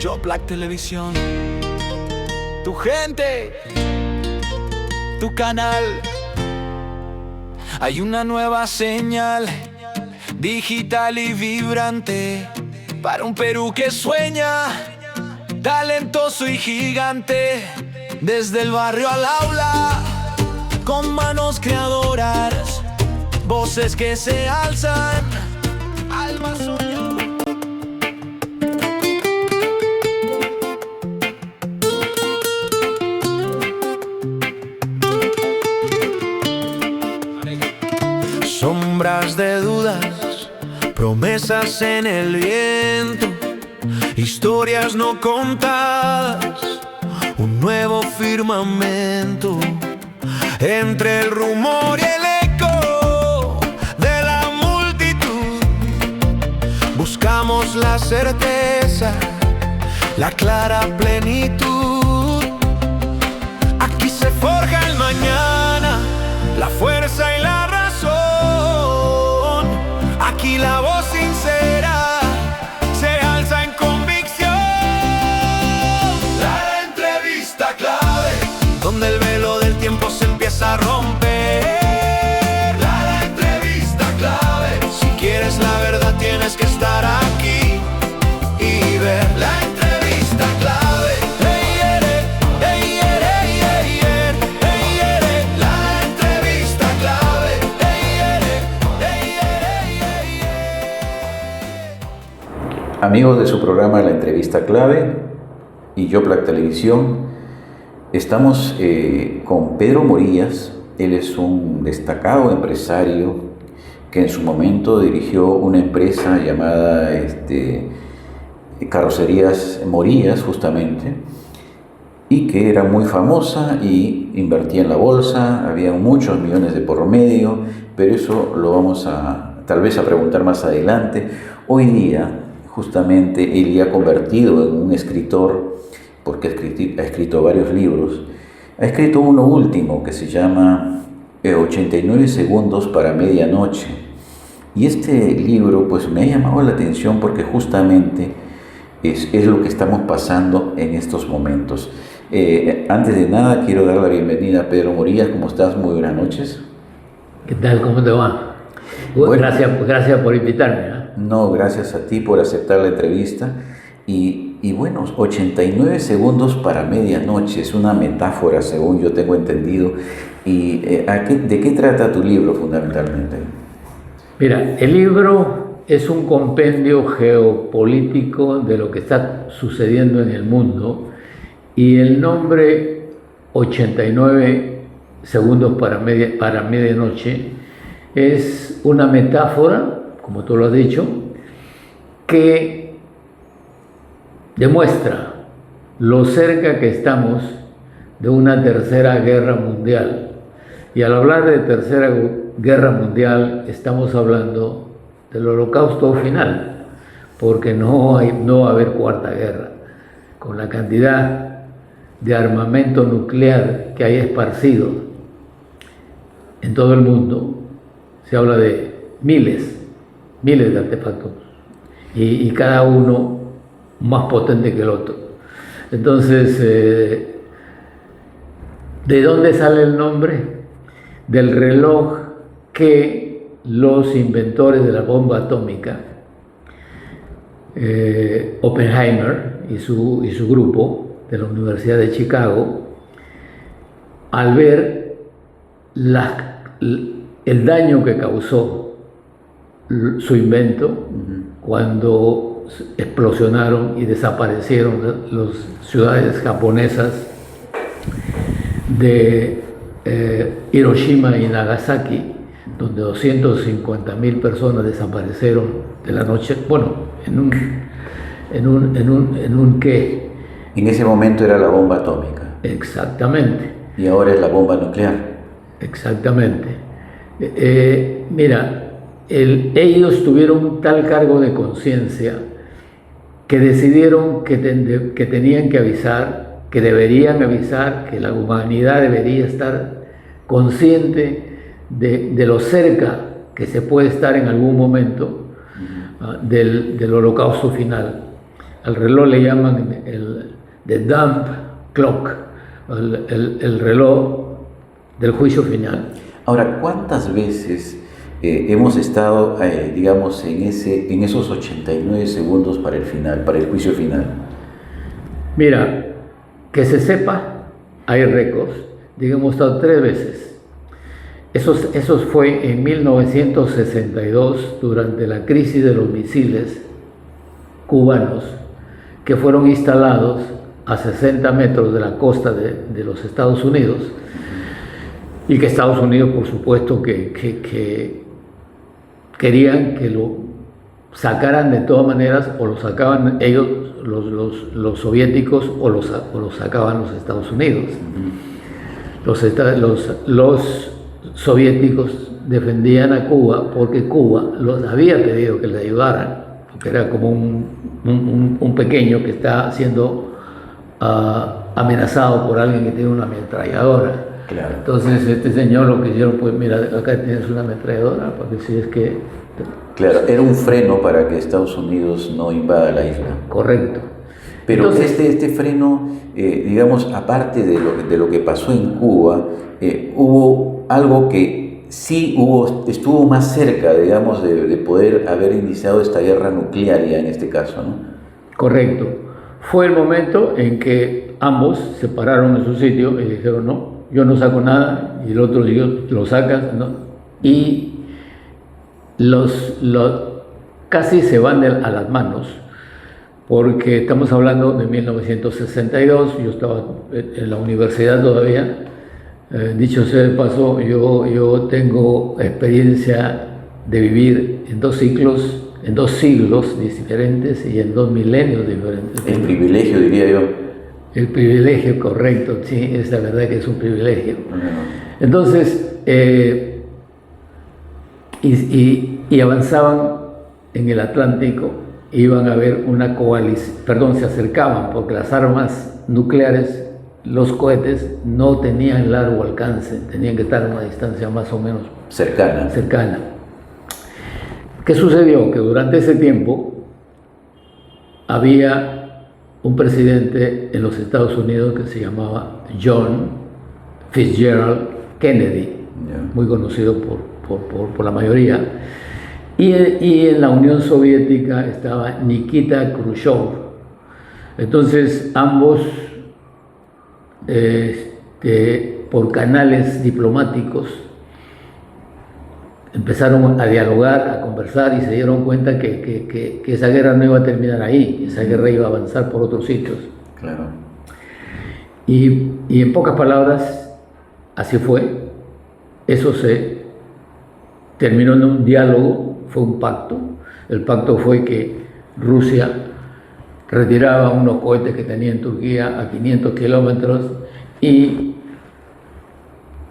Yo Black Televisión, tu gente, tu canal. Hay una nueva señal, digital y vibrante, para un Perú que sueña, talentoso y gigante. Desde el barrio al aula, con manos creadoras, voces que se alzan, almas soñadoras. Sombras de dudas, promesas en el viento, historias no contadas, un nuevo firmamento. Entre el rumor y el eco de la multitud, buscamos la certeza, la clara plenitud. Aquí se forja el mañana, la fuerza y la razón. Aquí la voz sincera se alza en convicción. La entrevista clave, donde el velo del tiempo se empieza a romper. La entrevista clave, si quieres la verdad tienes que estar aquí y ver. La entrevista clave. Amigos de su programa La Entrevista Clave y Yo Black Televisión, estamos con Pedro Morillas. Él es un destacado empresario que en su momento dirigió una empresa llamada Carrocerías Morillas, justamente, y que era muy famosa y invertía en la bolsa. Había muchos millones de por medio, pero eso lo vamos tal vez a preguntar más adelante. Hoy día, justamente, él ya ha convertido en un escritor, porque ha escrito varios libros. Ha escrito uno último que se llama 89 segundos para medianoche. Y este libro pues me ha llamado la atención porque justamente es lo que estamos pasando en estos momentos. Antes de nada quiero dar la bienvenida a Pedro Morillas. ¿Cómo estás? Muy buenas noches. ¿Qué tal? ¿Cómo te va? Bueno, gracias por invitarme. No, gracias a ti por aceptar la entrevista. Y bueno, 89 segundos para medianoche es una metáfora, según yo tengo entendido. ¿Y de qué trata tu libro fundamentalmente? Mira, el libro es un compendio geopolítico de lo que está sucediendo en el mundo, y el nombre 89 segundos para medianoche es una metáfora, como tú lo has dicho, que demuestra lo cerca que estamos de una tercera guerra mundial. Y al hablar de tercera guerra mundial estamos hablando del holocausto final, porque no va a haber cuarta guerra. Con la cantidad de armamento nuclear que hay esparcido en todo el mundo, se habla de miles de artefactos, y cada uno más potente que el otro. Entonces, ¿de dónde sale el nombre? Del reloj que los inventores de la bomba atómica, Oppenheimer y su grupo de la Universidad de Chicago, al ver el daño que causó su invento cuando explosionaron y desaparecieron las ciudades japonesas de Hiroshima y Nagasaki, donde 250.000 personas desaparecieron de la noche, bueno, ¿qué? En ese momento era la bomba atómica. Exactamente. Y ahora es la bomba nuclear. Exactamente. Mira, ellos tuvieron tal cargo de conciencia que decidieron que tenían que avisar, que deberían avisar, que la humanidad debería estar consciente de lo cerca que se puede estar en algún momento del holocausto final. al reloj le llaman the dump clock, el reloj del juicio final. Ahora, ¿cuántas veces hemos estado, digamos, en esos 89 segundos para el final, para el juicio final? Mira, que se sepa, hay récords, digamos, estado 3 veces. Esos fue en 1962, durante la crisis de los misiles cubanos, que fueron instalados a 60 metros de la costa de los Estados Unidos, y que Estados Unidos, por supuesto, que querían que lo sacaran de todas maneras, o lo sacaban ellos, los soviéticos, o lo sacaban los Estados Unidos. Los soviéticos defendían a Cuba porque Cuba los había pedido que les ayudaran, porque era como un pequeño que está siendo amenazado por alguien que tiene una ametralladora. Claro. Entonces este señor lo que hicieron, pues mira, acá tienes una ametralladora, porque si es que... Claro, era un freno para que Estados Unidos no invada la isla. Correcto. Pero entonces, este freno, digamos, aparte de lo que pasó en Cuba, hubo algo que sí estuvo más cerca, digamos, de poder haber iniciado esta guerra nuclear ya en este caso, ¿no? Correcto. Fue el momento en que ambos se pararon en su sitio y dijeron, no, yo no saco nada, y el otro dijo, lo sacas, ¿no? Y casi se van a las manos, porque estamos hablando de 1962, yo estaba en la universidad todavía. Dicho sea de paso, yo tengo experiencia de vivir en 2 siglos diferentes y en 2 milenios diferentes. El privilegio, diría yo. El privilegio, correcto, sí, es la verdad que es un privilegio. Entonces, y avanzaban en el Atlántico, iban a haber una coalición, se acercaban, porque las armas nucleares, los cohetes, no tenían largo alcance, tenían que estar a una distancia más o menos cercana. ¿Qué sucedió? Que durante ese tiempo había un presidente en los Estados Unidos que se llamaba John Fitzgerald Kennedy, muy conocido por la mayoría, y en la Unión Soviética estaba Nikita Khrushchev. Entonces ambos, por canales diplomáticos, empezaron a dialogar, a conversar, y se dieron cuenta que esa guerra no iba a terminar ahí, esa guerra iba a avanzar por otros sitios. Claro. Y en pocas palabras, así fue. Eso se terminó en un diálogo, fue un pacto. El pacto fue que Rusia retiraba unos cohetes que tenía en Turquía a 500 kilómetros, y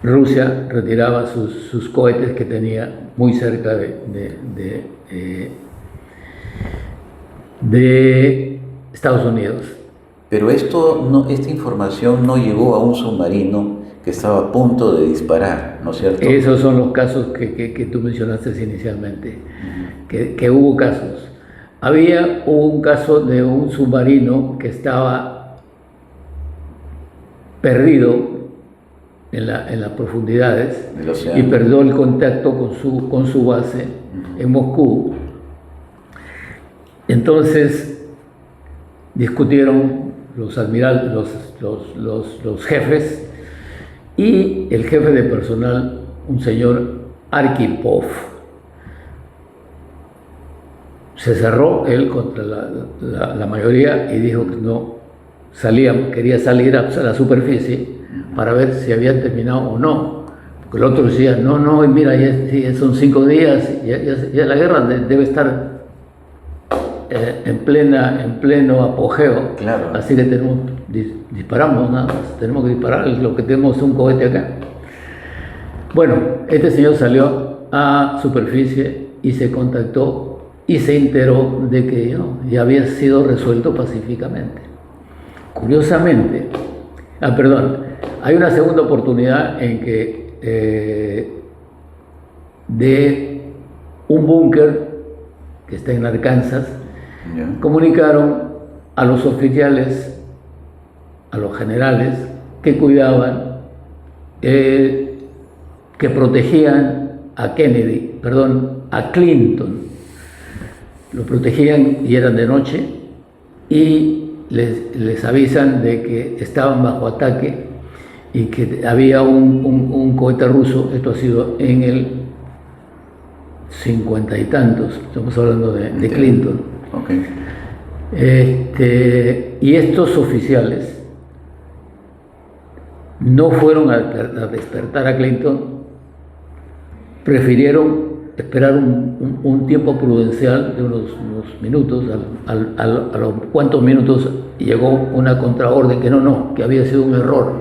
Rusia retiraba sus cohetes que tenía muy cerca de Estados Unidos. Pero esta información no llegó a un submarino que estaba a punto de disparar, ¿no es cierto? Esos son los casos que tú mencionaste inicialmente, que hubo casos. Hubo un caso de un submarino que estaba perdido en las profundidades y perdió el contacto con su base en Moscú. Entonces discutieron los admirales, los jefes, y el jefe de personal, un señor Arkhipov, se cerró él contra la mayoría y dijo que no quería salir a la superficie para ver si habían terminado o no. Porque el otro decía, no, mira, ya son 5 días, ya la guerra debe estar en pleno apogeo. Claro. Así que disparamos nada más, tenemos que disparar, lo que tenemos es un cohete acá. Bueno, este señor salió a superficie y se contactó y se enteró de que ya había sido resuelto pacíficamente. Curiosamente, hay una segunda oportunidad en que de un búnker que está en Arkansas, comunicaron a los oficiales, a los generales que cuidaban, que protegían a a Clinton. Lo protegían y eran de noche y les avisan de que estaban bajo ataque y que había un cohete ruso. Esto ha sido en el 50 y tantos, estamos hablando de Clinton. Okay. Y estos oficiales no fueron a despertar a Clinton, prefirieron esperar un tiempo prudencial de unos minutos. A los cuantos minutos llegó una contraorden que había sido un error,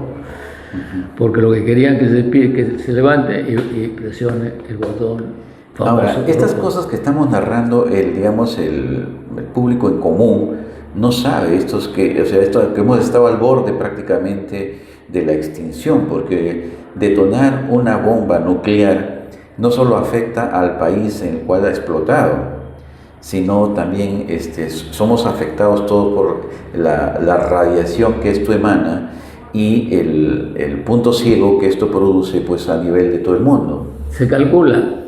porque lo que querían que se levante y presione el botón famoso. Ahora, estas cosas que estamos narrando, el público en común no sabe esto que hemos estado al borde prácticamente de la extinción, porque detonar una bomba nuclear no solo afecta al país en el cual ha explotado, sino también somos afectados todos por la radiación que esto emana y el punto ciego que esto produce pues a nivel de todo el mundo. Se calcula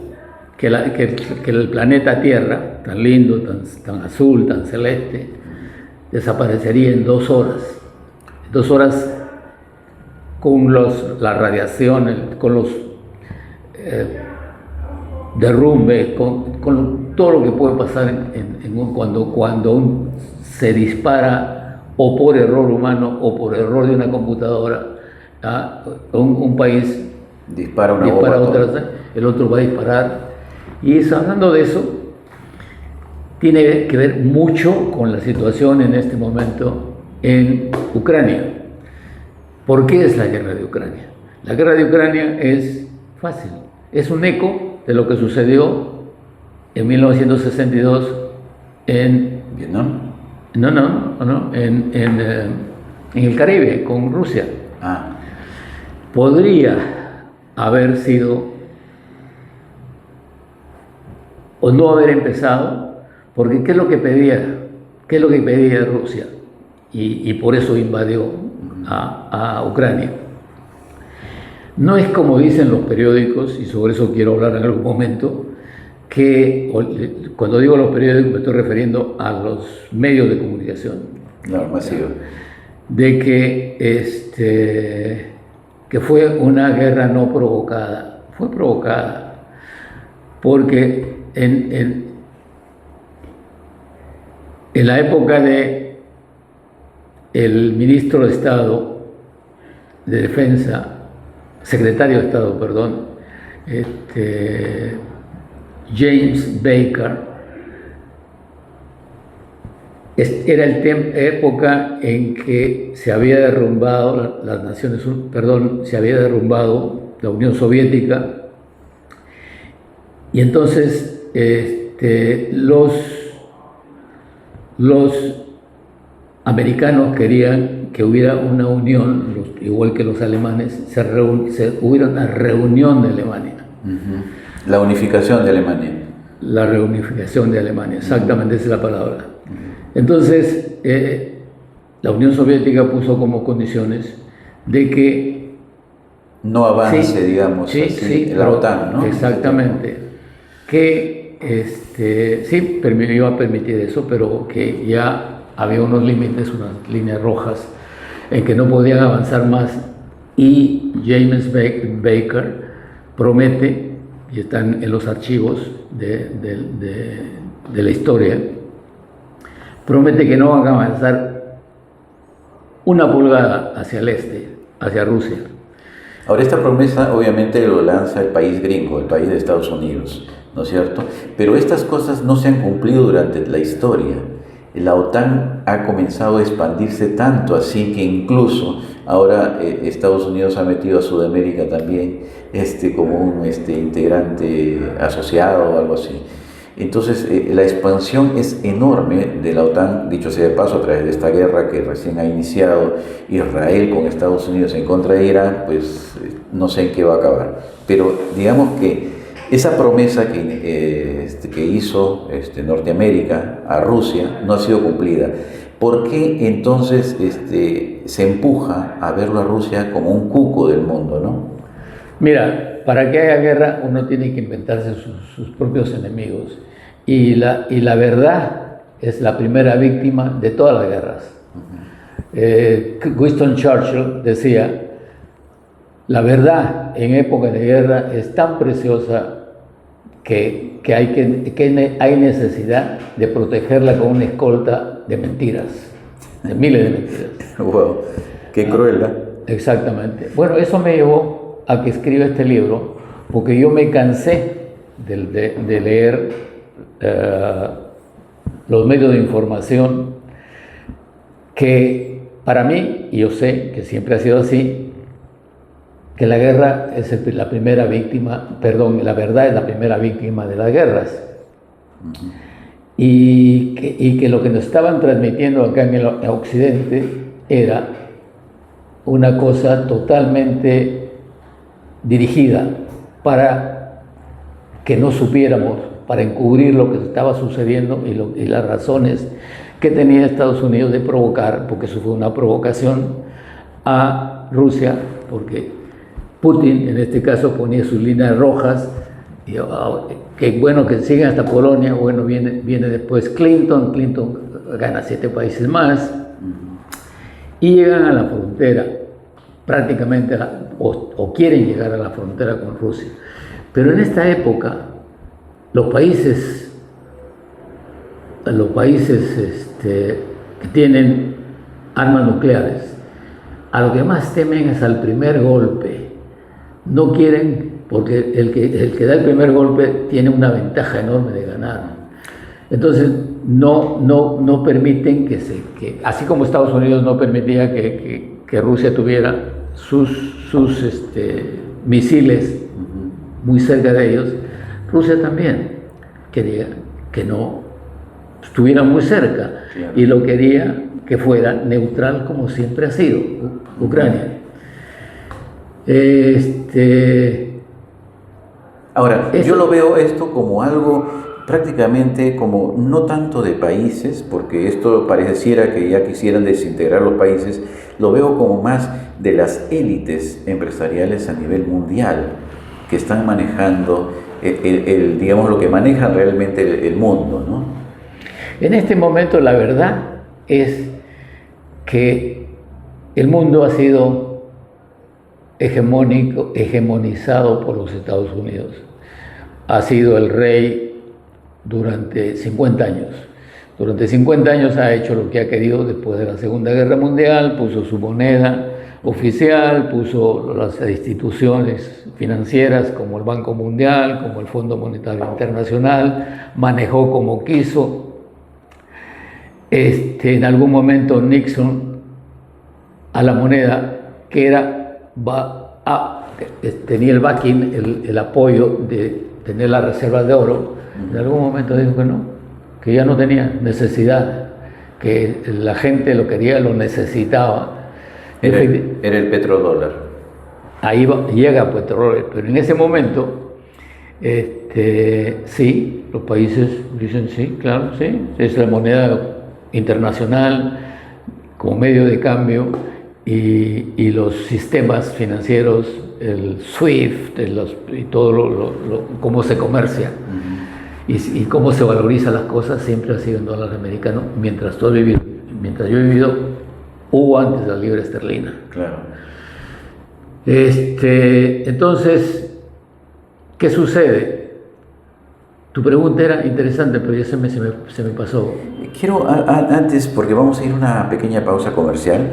que el planeta Tierra, tan lindo, tan azul, tan celeste, desaparecería en 2 horas. 2 horas con la radiación, con los derrumbes, con todo lo que puede pasar cuando se dispara o por error humano o por error de una computadora, un país dispara una bomba, el otro va a disparar. Y hablando de eso, tiene que ver mucho con la situación en este momento en Ucrania. ¿Por qué es la guerra de Ucrania? La guerra de Ucrania es fácil, es un eco de lo que sucedió en 1962 en Vietnam. En el Caribe, con Rusia. Podría haber sido o no haber empezado, porque ¿qué es lo que pedía Rusia? Y por eso invadió a Ucrania. No es como dicen los periódicos, y sobre eso quiero hablar en algún momento, que cuando digo los periódicos me estoy refiriendo a los medios de comunicación. No, masivo. De que fue una guerra no provocada. Fue provocada porque en la época de el ministro de Estado de Defensa, secretario de Estado, perdón, James Baker, era época en que se había derrumbado se había derrumbado la Unión Soviética, y entonces los americanos querían que hubiera una unión, igual que los alemanes, hubiera una reunión de Alemania. La unificación de Alemania. La reunificación de Alemania, exactamente esa es la palabra. Entonces, la Unión Soviética puso como condiciones de que no avance, digamos, la OTAN, ¿no? Exactamente. Que iba a permitir eso, pero que ya había unos límites, unas líneas rojas en que no podían avanzar más, y James Baker promete, y están en los archivos de la historia, promete que no van a avanzar una pulgada hacia el este, hacia Rusia. Ahora, esta promesa obviamente lo lanza el país gringo, el país de Estados Unidos, ¿no es cierto? Pero estas cosas no se han cumplido durante la historia. La OTAN ha comenzado a expandirse tanto así que incluso ahora Estados Unidos ha metido a Sudamérica también como un integrante asociado o algo así. Entonces la expansión es enorme de la OTAN, dicho sea de paso, a través de esta guerra que recién ha iniciado Israel con Estados Unidos en contra de Irán, pues no sé en qué va a acabar. Pero digamos que esa promesa que hizo Norteamérica a Rusia no ha sido cumplida. ¿Por qué entonces se empuja a verlo a Rusia como un cuco del mundo, ¿no? Mira, para que haya guerra uno tiene que inventarse sus propios enemigos. Y la verdad es la primera víctima de todas las guerras. Winston Churchill decía, la verdad en época de guerra es tan preciosa que hay necesidad de protegerla con una escolta de mentiras, de miles de mentiras. Wow, qué cruel, ¿eh? Exactamente. Bueno, eso me llevó a que escriba este libro, porque yo me cansé de leer los medios de información que para mí, y yo sé que siempre ha sido así, que la guerra es la primera víctima, perdón, la verdad es la primera víctima de las guerras. Y que lo que nos estaban transmitiendo acá en el Occidente era una cosa totalmente dirigida para que no supiéramos, para encubrir lo que estaba sucediendo y las razones que tenía Estados Unidos de provocar, porque eso fue una provocación a Rusia, porque Putin en este caso ponía sus líneas rojas, y que bueno, que siguen hasta Polonia. Bueno, viene después Clinton gana 7 países más, y llegan a la frontera, prácticamente, o quieren llegar a la frontera con Rusia. Pero en esta época, los países que tienen armas nucleares, a lo que más temen es al primer golpe. No quieren, porque el que da el primer golpe tiene una ventaja enorme de ganar. Entonces no permiten que así como Estados Unidos no permitía que Rusia tuviera sus misiles muy cerca de ellos, Rusia también quería que no estuvieran muy cerca, claro. Y lo quería que fuera neutral, como siempre ha sido Ucrania. Ahora, yo lo veo esto como algo prácticamente como no tanto de países, porque esto pareciera que ya quisieran desintegrar los países, lo veo como más de las élites empresariales a nivel mundial que están manejando digamos, lo que maneja realmente el mundo, ¿no? En este momento la verdad es que el mundo ha sido hegemonizado por los Estados Unidos. Ha sido el rey durante 50 años. Durante 50 años ha hecho lo que ha querido después de la Segunda Guerra Mundial, puso su moneda oficial, puso las instituciones financieras como el Banco Mundial, como el Fondo Monetario Internacional, manejó como quiso. En algún momento Nixon a la moneda, que tenía el backing, el apoyo de tener las reservas de oro, en algún momento dijo que no, que ya no tenía necesidad, que la gente lo quería, lo necesitaba. Era el petrodólar. Ahí llega petróleo, pero en ese momento, sí, los países dicen sí, claro, sí, es la moneda internacional como medio de cambio, y los sistemas financieros, el SWIFT, y todo cómo se comercia, y cómo se valorizan las cosas, siempre ha sido en dólar americano, mientras yo he vivido, hubo antes la libra esterlina. Claro. Entonces, ¿qué sucede? Tu pregunta era interesante, pero ya se me pasó. Quiero, antes, porque vamos a ir a una pequeña pausa comercial,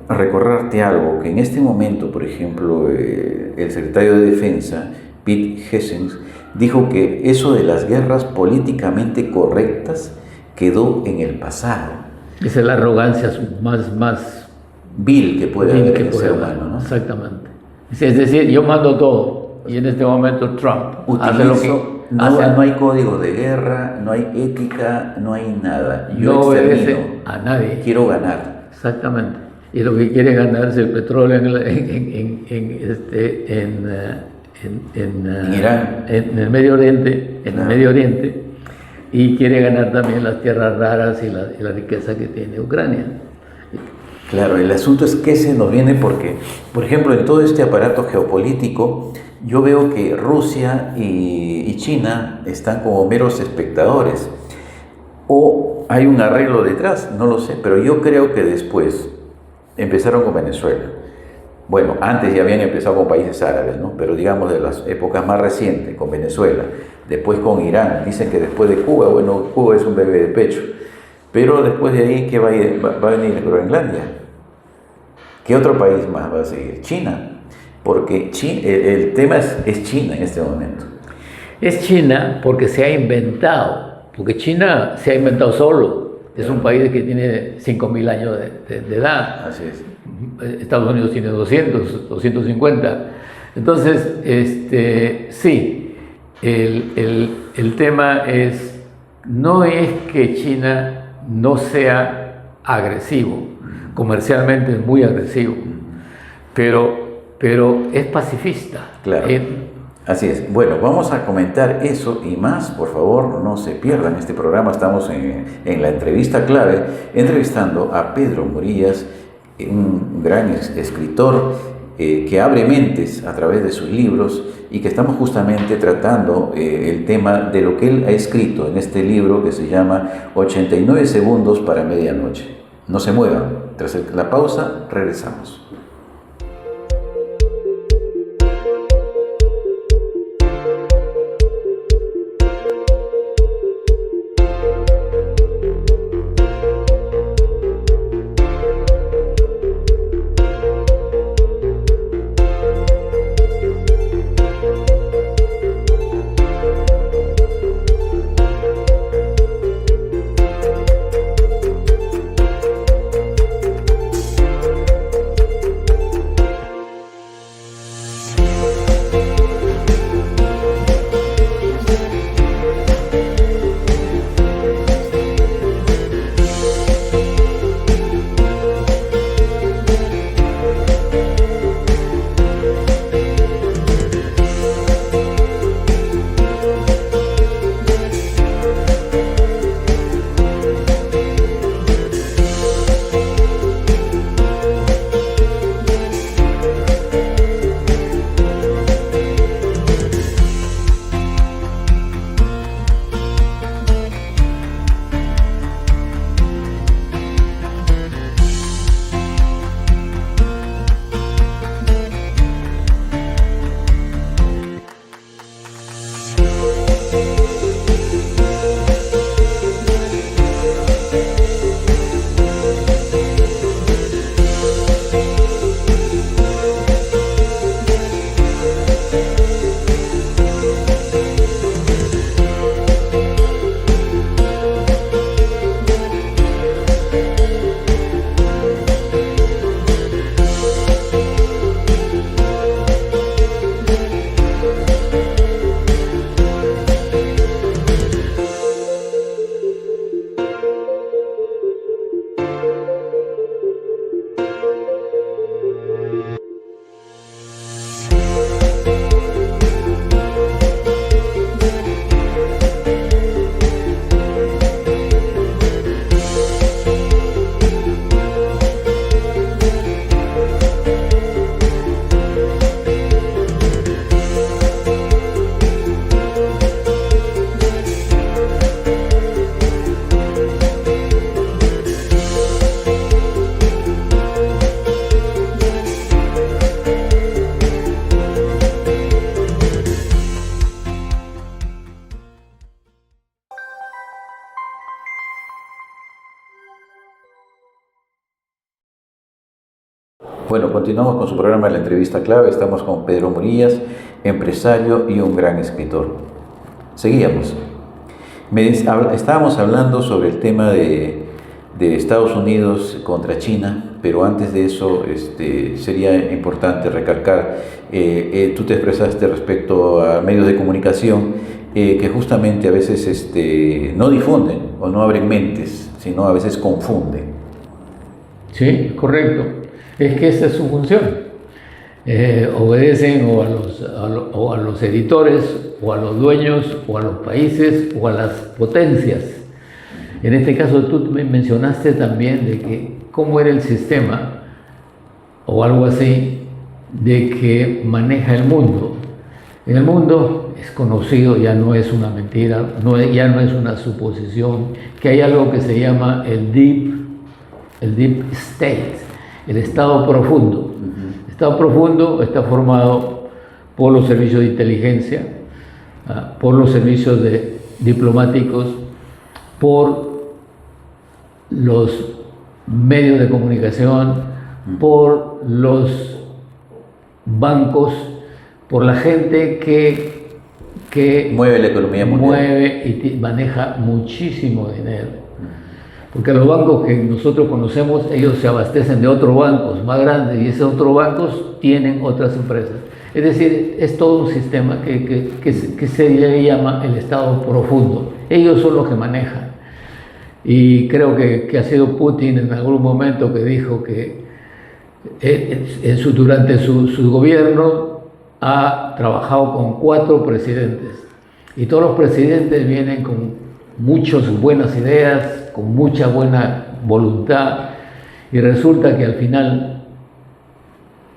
recordarte algo, que en este momento, por ejemplo, el secretario de Defensa, Pete Hegseth, dijo que eso de las guerras políticamente correctas quedó en el pasado. Esa es la arrogancia más vil que puede haber en el ser humano, ¿no? Exactamente. Es decir, yo mando todo, y en este momento Trump hace lo que... No hay código de guerra, no hay ética, no hay nada. Yo no obedece a nadie. Quiero ganar. Exactamente. Y lo que quiere ganar es el petróleo en Irán. En el Medio Oriente, y quiere ganar también las tierras raras y la riqueza que tiene Ucrania. Claro, el asunto es que se nos viene porque, por ejemplo, en todo este aparato geopolítico, yo veo que Rusia y China están como meros espectadores. O hay un arreglo detrás, no lo sé, pero yo creo que después empezaron con Venezuela. Bueno, antes ya habían empezado con países árabes, ¿no? Pero digamos de las épocas más recientes, con Venezuela, después con Irán. Dicen que después de Cuba, bueno, Cuba es un bebé de pecho. Pero después de ahí, ¿qué va a venir? Groenlandia. ¿Qué otro país más va a seguir? China. Porque el tema es China en este momento. Es China porque se ha inventado, porque China se ha inventado solo. Es un país que tiene 5.000 años de edad. Así es. Estados Unidos tiene 200, 250. Entonces, sí, el tema no es que China no sea agresivo, comercialmente es muy agresivo, pero es pacifista. Claro. Así es. Bueno, vamos a comentar eso y más. Por favor, no se pierdan este programa. Estamos en la entrevista clave, entrevistando a Pedro Morillas, un gran escritor que abre mentes a través de sus libros y que estamos justamente tratando el tema de lo que él ha escrito en este libro que se llama 89 segundos para medianoche. No se muevan. Tras la pausa, regresamos. Bueno, continuamos con su programa La Entrevista Clave. Estamos con Pedro Morillas, empresario y un gran escritor. Seguíamos. Estábamos hablando sobre el tema de Estados Unidos contra China, pero antes de eso sería importante recalcar, tú te expresaste respecto a medios de comunicación que justamente a veces no difunden o no abren mentes, sino a veces confunden. Sí, correcto. Es que esa es su función. obedecen o a los editores, o a los dueños, o a los países, o a las potencias. En este caso tú me mencionaste también de que cómo era el sistema, o algo así, de que maneja el mundo. En el mundo es conocido, ya no es una mentira, ya no es una suposición, que hay algo que se llama el deep state, el estado profundo. El estado profundo está formado por los servicios de inteligencia, por los servicios diplomáticos, por los medios de comunicación, por los bancos, por la gente que mueve la economía mundial. Mueve y maneja muchísimo dinero. Porque los bancos que nosotros conocemos, ellos se abastecen de otros bancos más grandes y esos otros bancos tienen otras empresas. Es decir, es todo un sistema que se le llama el estado profundo. Ellos son los que manejan. Y creo que ha sido Putin en algún momento que dijo que durante su gobierno ha trabajado con 4 presidentes. Y todos los presidentes vienen con muchas buenas ideas, con mucha buena voluntad, y resulta que al final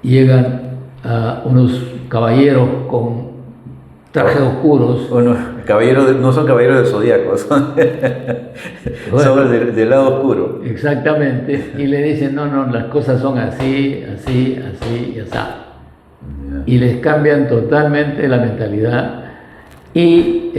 llegan a unos caballeros con trajes oscuros. Bueno, no son caballeros del zodiaco, son del lado oscuro. Exactamente, y le dicen, no, las cosas son así y así. Y les cambian totalmente la mentalidad. Y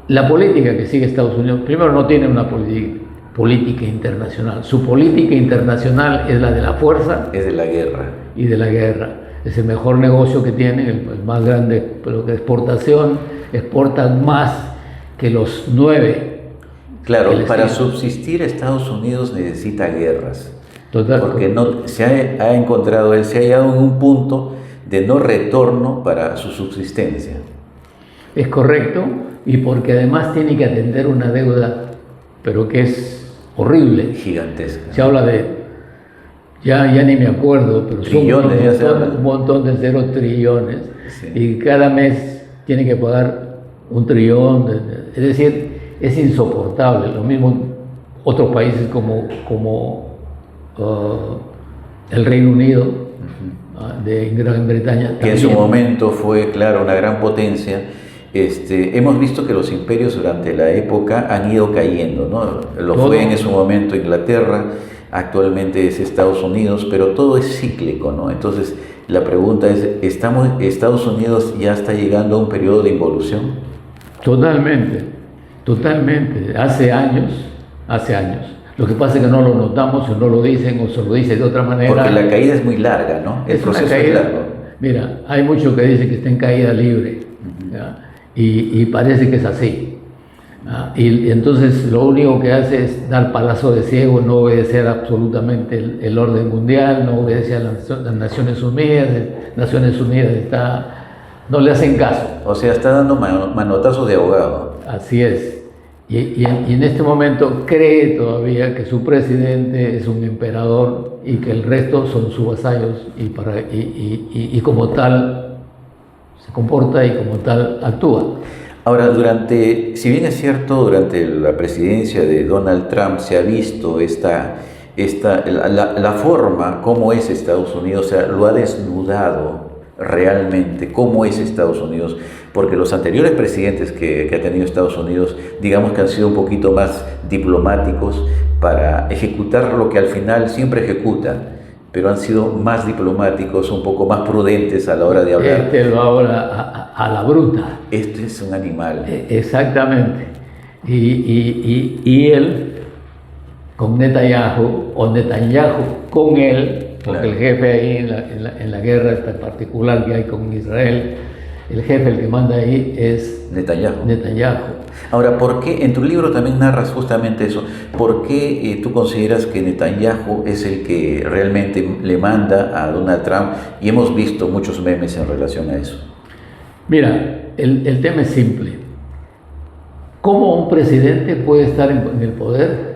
la política que sigue Estados Unidos, primero no tiene una política internacional. Su política internacional es la de la fuerza. Es de la guerra. Y de la guerra. Es el mejor negocio que tienen, el más grande, pero de exportación, exportan más que los 9. Claro, para subsistir Estados Unidos necesita guerras. Total. Porque se ha encontrado, él se ha hallado en un punto de no retorno para su subsistencia. Es correcto, y porque además tiene que atender una deuda, pero que es horrible. Gigantesca. Se habla de, ya ni me acuerdo, pero trillones, son un montón de 0 trillones, sí. Y cada mes tiene que pagar 1 trillón, es decir, es insoportable. Lo mismo otros países como el Reino Unido, de Gran Bretaña. Que en su momento fue, claro, una gran potencia. Hemos visto que los imperios durante la época han ido cayendo, ¿no? Lo fue en su momento Inglaterra, actualmente es Estados Unidos, pero todo es cíclico, ¿no? Entonces, la pregunta es, ¿Estados Unidos ya está llegando a un periodo de involución? Totalmente. Hace años. Lo que pasa es que no lo notamos o no lo dicen o se lo dice de otra manera. Porque la caída es muy larga, ¿no? El proceso es largo. Mira, hay muchos que dicen que está en caída libre, y parece que es así. Y entonces lo único que hace es dar palazo de ciego, no obedecer absolutamente el orden mundial, no obedece a las Naciones Unidas. Naciones Unidas no le hacen caso. O sea, está dando manotazos de ahogado. Así es. Y en este momento cree todavía que su presidente es un emperador y que el resto son sus vasallos, y como tal se comporta y como tal actúa. Ahora, si bien es cierto, durante la presidencia de Donald Trump se ha visto la forma como es Estados Unidos, o sea, lo ha desnudado realmente cómo es Estados Unidos, porque los anteriores presidentes que ha tenido Estados Unidos, digamos que han sido un poquito más diplomáticos para ejecutar lo que al final siempre ejecuta, pero han sido más diplomáticos, un poco más prudentes a la hora de hablar. Lo habla a la bruta. Este es un animal. Exactamente. Y él con Netanyahu, o Netanyahu con él, porque claro, el jefe ahí en la guerra esta particular que hay con Israel, el jefe, el que manda ahí es Netanyahu. Ahora, ¿por qué? En tu libro también narras justamente eso. ¿Por qué tú consideras que Netanyahu es el que realmente le manda a Donald Trump? Y hemos visto muchos memes en relación a eso. Mira, el tema es simple. ¿Cómo un presidente puede estar en el poder?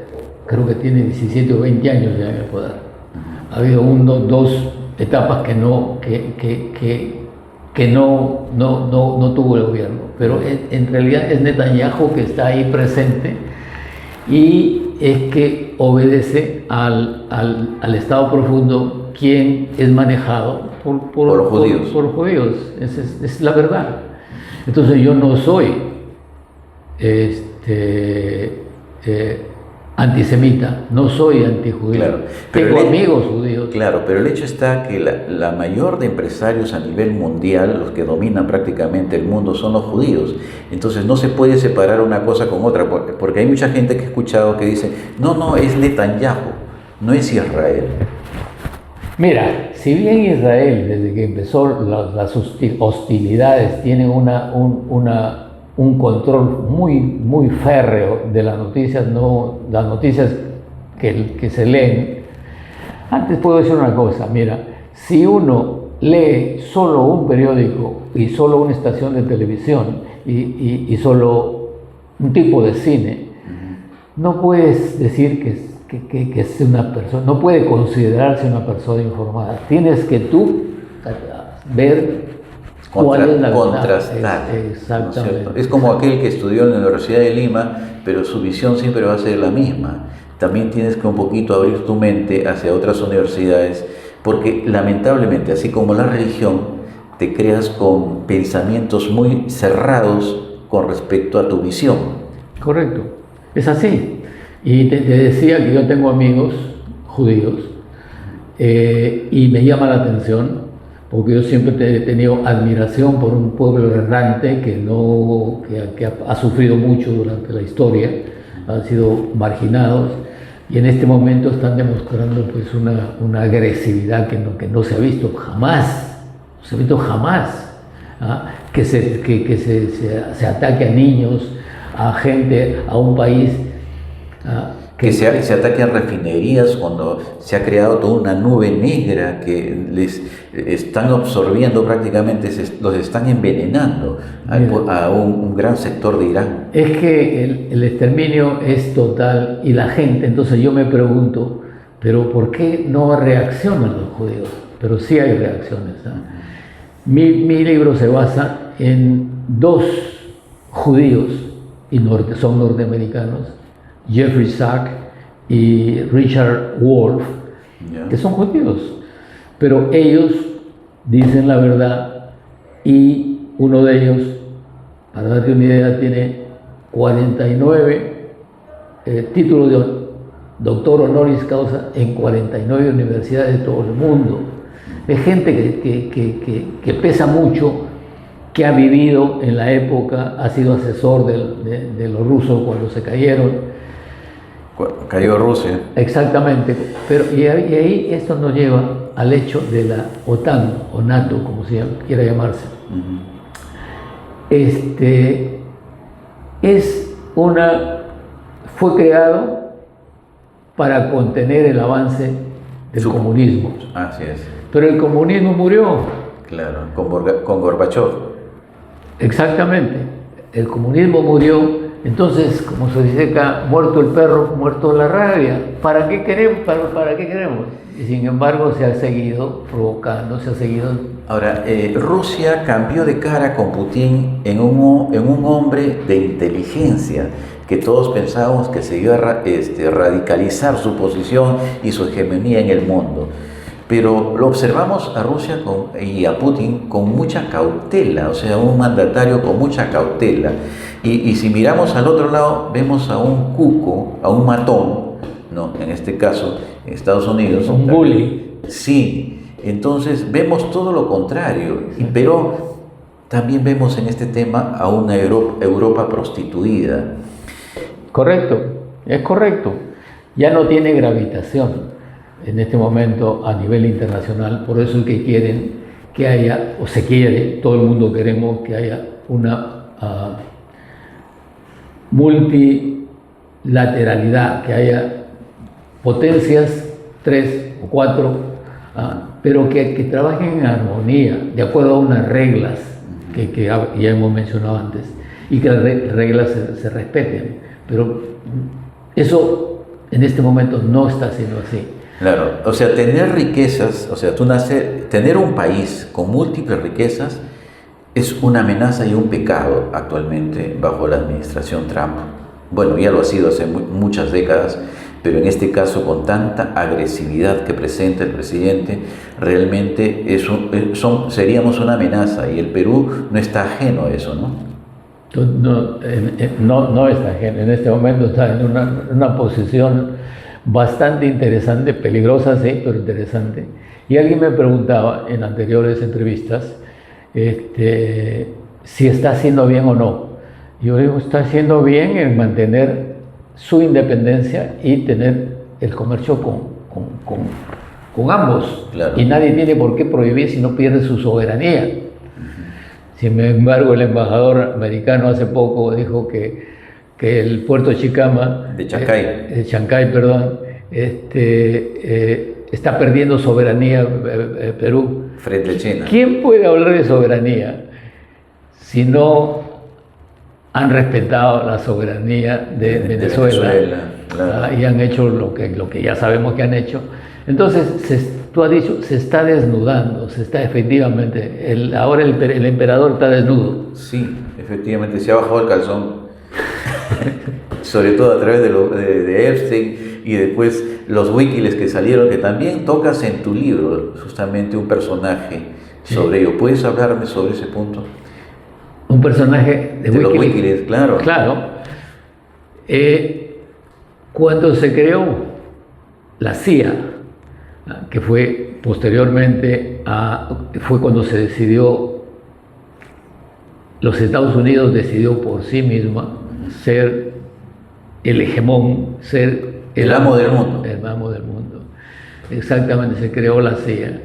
Creo que tiene 17 o 20 años ya en el poder. habido dos etapas que no tuvo el gobierno, pero en realidad es Netanyahu que está ahí presente y es que obedece al Estado profundo, quien es manejado por los judíos. Por judíos. Es la verdad. Entonces yo no soy antisemita, no soy antijudío. Claro, tengo amigos judíos. Claro, pero el hecho está que la mayor de empresarios a nivel mundial, los que dominan prácticamente el mundo, son los judíos. Entonces no se puede separar una cosa con otra, porque hay mucha gente que he escuchado que dice, no, es Netanyahu, no es Israel. Mira, si bien Israel, desde que empezó las hostilidades, tiene un control muy férreo de las noticias, las noticias que se leen. Antes puedo decir una cosa, mira, si uno lee solo un periódico y solo una estación de televisión y solo un tipo de cine, no puedes decir que es una persona, no puede considerarse una persona informada. Tienes que tú ver cuál es la contrastar. Exactamente. ¿No es como aquel que estudió en la Universidad de Lima, pero su visión siempre va a ser la misma. También tienes que un poquito abrir tu mente hacia otras universidades, porque lamentablemente, así como la religión, te creas con pensamientos muy cerrados con respecto a tu visión. Correcto, es así. Y te decía que yo tengo amigos judíos y me llama la atención porque yo siempre he tenido admiración por un pueblo errante que ha sufrido mucho durante la historia, han sido marginados y en este momento están demostrando pues una agresividad que no se ha visto jamás, no se ha visto jamás, ¿ah? Que se ataque a niños, a gente, a un país. Que se ataque a refinerías cuando se ha creado toda una nube negra que les están absorbiendo prácticamente, los están envenenando a un gran sector de Irán. Es que el exterminio es total y la gente, entonces yo me pregunto, pero ¿por qué no reaccionan los judíos? Pero sí hay reacciones. Mi libro se basa en dos judíos, y son norteamericanos, Jeffrey Sachs y Richard Wolff, que son judíos, pero ellos dicen la verdad y uno de ellos, para darte una idea, tiene 49 títulos de doctor honoris causa en 49 universidades de todo el mundo. Es gente que pesa mucho, que ha vivido en la época, ha sido asesor de los rusos cuando se cayeron. Cayó Rusia. Exactamente, pero y ahí esto nos lleva al hecho de la OTAN o NATO, como se quiera llamarse. Fue creado para contener el avance del comunismo. Así es. Pero el comunismo murió. Claro, con Gorbachev. Exactamente, el comunismo murió. Entonces, como se dice acá, muerto el perro, muerto la rabia. ¿Para qué queremos? ¿Para qué queremos? Y sin embargo se ha seguido provocando, se ha seguido... Ahora, Rusia cambió de cara con Putin en un hombre de inteligencia, que todos pensábamos que se iba a radicalizar su posición y su hegemonía en el mundo. Pero lo observamos a Rusia y a Putin con mucha cautela, o sea, un mandatario con mucha cautela. Y si miramos al otro lado, vemos a un cuco, a un matón, ¿no? En este caso, en Estados Unidos. Un bully. Sí, entonces vemos todo lo contrario, pero también vemos en este tema a una Europa prostituida. Correcto, es correcto. Ya no tiene gravitación en este momento a nivel internacional, por eso es que quieren que haya, o se quiere, todo el mundo queremos que haya una multilateralidad, que haya potencias, 3 o 4, pero que trabajen en armonía, de acuerdo a unas reglas que ya hemos mencionado antes, y que las reglas se respeten. Pero eso en este momento no está siendo así. Claro, o sea, tener riquezas, o sea, tener un país con múltiples riquezas es una amenaza y un pecado actualmente bajo la administración Trump. Bueno, ya lo ha sido hace muchas décadas, pero en este caso con tanta agresividad que presenta el presidente, realmente seríamos una amenaza y el Perú no está ajeno a eso, ¿no? No está ajeno. En este momento está en una posición bastante interesante, peligrosa, sí, pero interesante. Y alguien me preguntaba en anteriores entrevistas si está haciendo bien o no. Yo digo, está haciendo bien en mantener su independencia y tener el comercio con ambos. Claro. Y nadie tiene por qué prohibir si no pierde su soberanía. Sin embargo, el embajador americano hace poco dijo que el puerto Chicama, De Chancay. Chancay, perdón, está perdiendo soberanía Perú. Frente a China. ¿Quién puede hablar de soberanía si no han respetado la soberanía de Venezuela? Claro. Y han hecho lo que ya sabemos que han hecho. Entonces, tú has dicho, se está desnudando, efectivamente, ahora el emperador está desnudo. Sí, efectivamente, se ha bajado el calzón. Sobre todo a través de Epstein y después los Wikileaks que salieron, que también tocas en tu libro justamente un personaje sobre ello. ¿Puedes hablarme sobre ese punto? Un personaje de los Wikileaks, claro. Claro. Cuando se creó la CIA, que fue posteriormente fue cuando se decidió, los Estados Unidos decidió por sí misma ser el hegemón, ser el amo del mundo. El amo del mundo. Exactamente, se creó la CIA,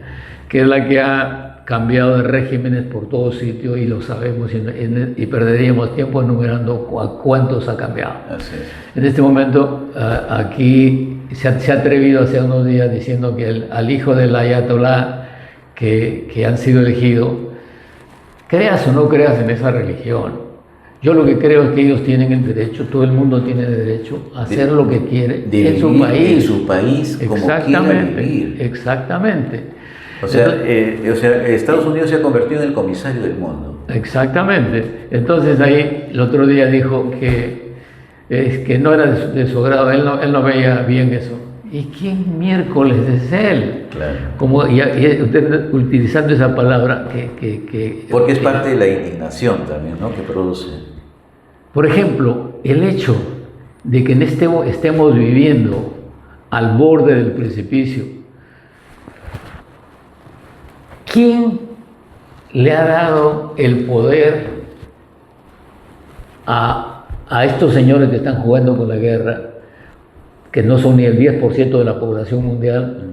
que es la que ha cambiado de regímenes por todo sitio y lo sabemos y perderíamos tiempo enumerando a cuántos ha cambiado. Así es. En este momento, aquí se ha atrevido hace unos días diciendo que al hijo del ayatolá que han sido elegidos, creas o no creas en esa religión, yo lo que creo es que ellos tienen el derecho, todo el mundo tiene derecho a hacer lo que quiere en su país. En su país, como quiera vivir. Exactamente. O sea, Estados Unidos se ha convertido en el comisario del mundo. Exactamente. Entonces ahí el otro día dijo que no era de su agrado, él no veía bien eso. ¿Y quién miércoles es él? Claro. Como y usted utilizando esa palabra porque es parte de la indignación también, ¿no?, que produce. Por ejemplo, el hecho de que estemos viviendo al borde del precipicio. ¿Quién le ha dado el poder a estos señores que están jugando con la guerra, que no son ni el 10% de la población mundial,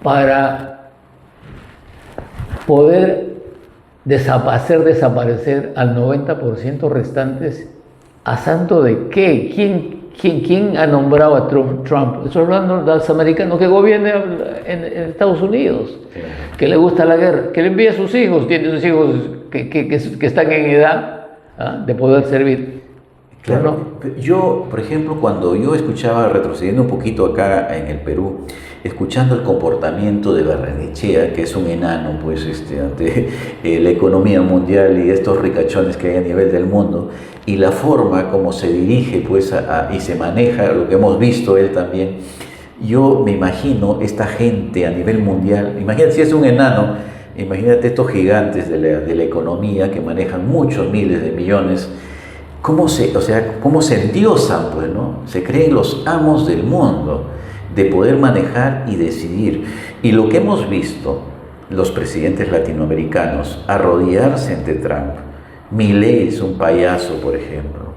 para poder hacer desaparecer al 90% restantes? ¿A santo de qué? ¿Quién ha nombrado a Trump? Estoy hablando de los americanos que gobiernan en Estados Unidos, que le gusta la guerra, que le envía a sus hijos, tiene sus hijos que están en edad de poder servir. Claro. Yo, por ejemplo, cuando yo escuchaba, retrocediendo un poquito acá en el Perú, escuchando el comportamiento de Barrenechea, que es un enano, pues, ante la economía mundial y estos ricachones que hay a nivel del mundo, y la forma como se dirige, pues, y se maneja, lo que hemos visto él también, yo me imagino esta gente a nivel mundial, imagínate si es un enano, imagínate estos gigantes de la economía que manejan muchos miles de millones. ¿Cómo se endiosan, pues, ¿no? Se creen los amos del mundo, de poder manejar y decidir. Y lo que hemos visto, los presidentes latinoamericanos arrodillarse ante Trump, Milei es un payaso, por ejemplo.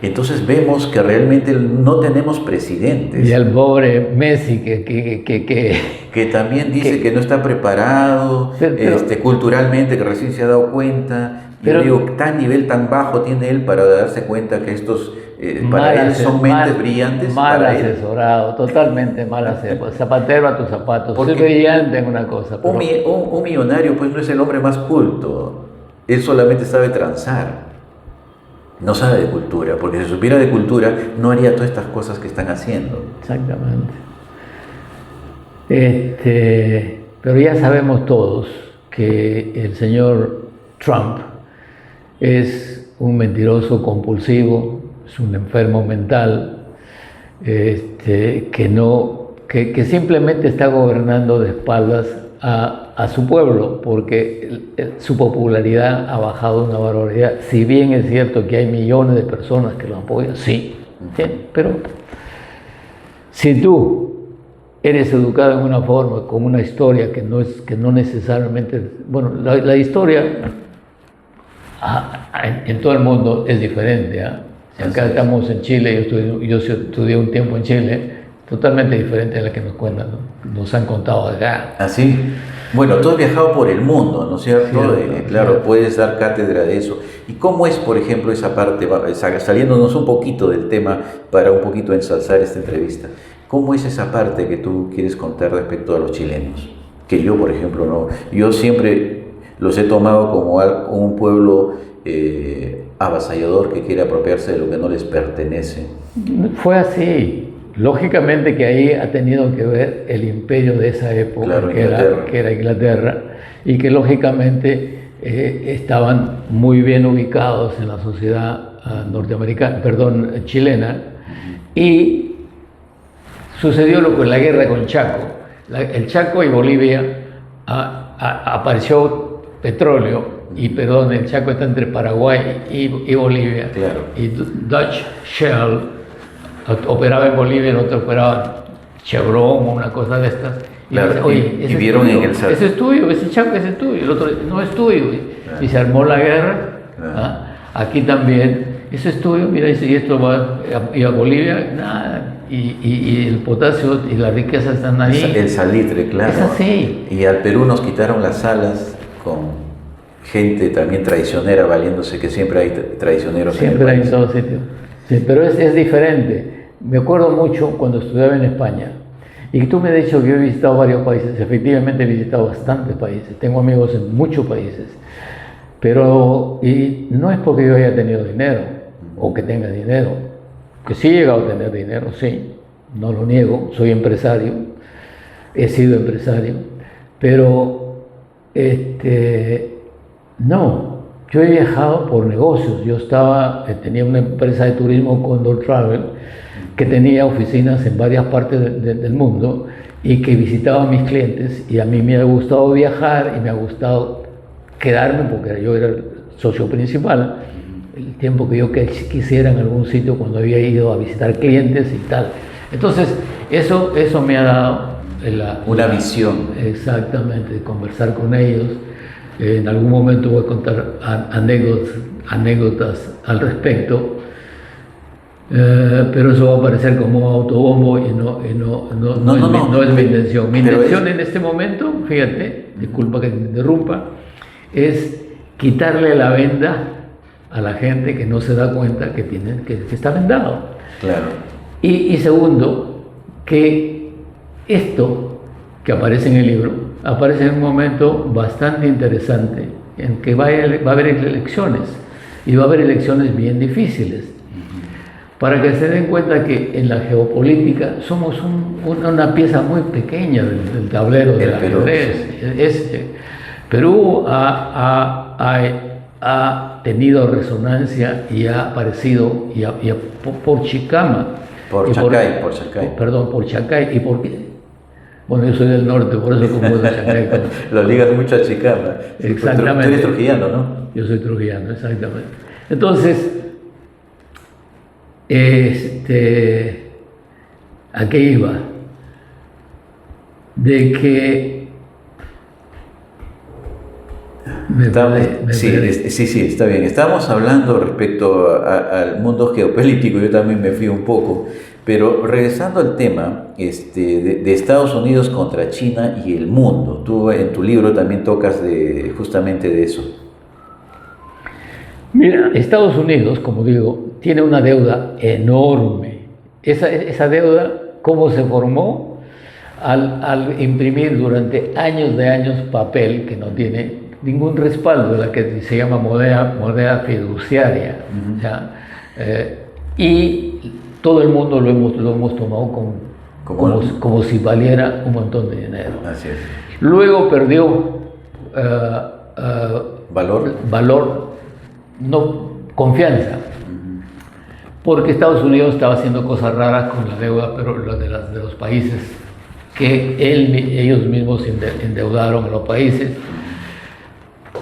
Entonces vemos que realmente no tenemos presidentes. Y el pobre Messi que también dice que no está preparado, culturalmente, que recién se ha dado cuenta. Yo digo, ¿tan nivel tan bajo tiene él para darse cuenta que estos para él son mentes brillantes? Mal asesorado, totalmente mal asesorado. Zapatero a tus zapatos. Soy brillante en una cosa. Pero un millonario pues no es el hombre más culto. Él solamente sabe transar. No sabe de cultura, porque si supiera de cultura no haría todas estas cosas que están haciendo. Exactamente. Pero ya sabemos todos que el señor Trump es un mentiroso compulsivo, es un enfermo mental, que simplemente está gobernando de espaldas a su pueblo, porque su popularidad ha bajado una barbaridad. Si bien es cierto que hay millones de personas que lo apoyan, sí, pero si tú eres educado en una forma, con una historia que no necesariamente, bueno, la historia en todo el mundo es diferente. Si acá estamos en Chile, yo estudié un tiempo en Chile, totalmente diferente a la que nos cuentan, ¿no? Nos han contado acá. Así. Bueno, tú has viajado por el mundo, ¿no es cierto? Claro, cierto. Puedes dar cátedra de eso. ¿Y cómo es, por ejemplo, esa parte, saliéndonos un poquito del tema para un poquito ensalzar esta entrevista? ¿Cómo es esa parte que tú quieres contar respecto a los chilenos? Que yo, por ejemplo, no. Yo siempre los he tomado como un pueblo avasallador que quiere apropiarse de lo que no les pertenece. Fue así. Lógicamente que ahí ha tenido que ver el imperio de esa época, claro, que era Inglaterra, y que lógicamente estaban muy bien ubicados en la sociedad chilena, y sucedió lo con la guerra con Chaco. El Chaco y Bolivia apareció petróleo, el Chaco está entre Paraguay y Bolivia, claro. Y Dutch Shell operaba en Bolivia, el otro operaba Chevron o una cosa de estas. Claro, dice, oye, y vieron en el salto. Ese es tuyo, ese Chaco ese es tuyo, el otro no es tuyo. Claro. Y se armó la guerra. Claro. Aquí también, eso es tuyo, mira, y esto va a Bolivia, nada. Y el potasio y la riqueza están ahí. El salitre, claro. Es así. Y al Perú nos quitaron las salas con gente también traicionera, valiéndose que siempre hay traicioneros. Siempre hay en todos sitios. Sí, pero es diferente. Me acuerdo mucho cuando estudiaba en España, y tú me has dicho que yo he visitado varios países. Efectivamente he visitado bastantes países, tengo amigos en muchos países, pero y no es porque yo haya tenido dinero o que tenga dinero, que sí he llegado a tener dinero, sí, no lo niego, soy empresario, he sido empresario, pero no. Yo he viajado por negocios. Yo tenía una empresa de turismo, Condor Travel, que tenía oficinas en varias partes del mundo y que visitaba a mis clientes, y a mí me ha gustado viajar y me ha gustado quedarme porque yo era el socio principal el tiempo que yo quisiera en algún sitio cuando había ido a visitar clientes y tal. Entonces eso me ha dado una visión. Exactamente, conversar con ellos. En algún momento voy a contar anécdotas al respecto, pero eso va a parecer como autobombo y no es mi intención. Mi intención en este momento, fíjate, disculpa que te interrumpa, es quitarle la venda a la gente que no se da cuenta que está vendado. Claro. Y segundo, que esto que aparece en el libro aparece en un momento bastante interesante en que va a haber elecciones, y va a haber elecciones bien difíciles, para que se den cuenta que en la geopolítica somos una pieza muy pequeña del tablero del ajedrez. Perú ha tenido resonancia y ha aparecido por Chicama. Por Chancay. Por Chancay. ¿Y por qué? Bueno, yo soy del norte, por eso confundo Chancay. Lo ligas mucho a Chicama. Exactamente. Tú eres trujillano, ¿no? Yo soy trujillano, exactamente. Entonces, ¿a qué iba? De que Sí, está bien. Estábamos hablando respecto al mundo geopolítico, yo también me fui un poco, pero regresando al tema de Estados Unidos contra China y el mundo, tú en tu libro también tocas justamente de eso. Mira, Estados Unidos, como digo, tiene una deuda enorme. Esa deuda, ¿cómo se formó? Al imprimir durante años de años papel que no tiene ningún respaldo de la que se llama moneda fiduciaria. O sea, y todo el mundo lo hemos tomado como si valiera un montón de dinero. Así es. Luego perdió valor, no confianza, porque Estados Unidos estaba haciendo cosas raras con la deuda, pero la de los países que ellos mismos endeudaron a los países.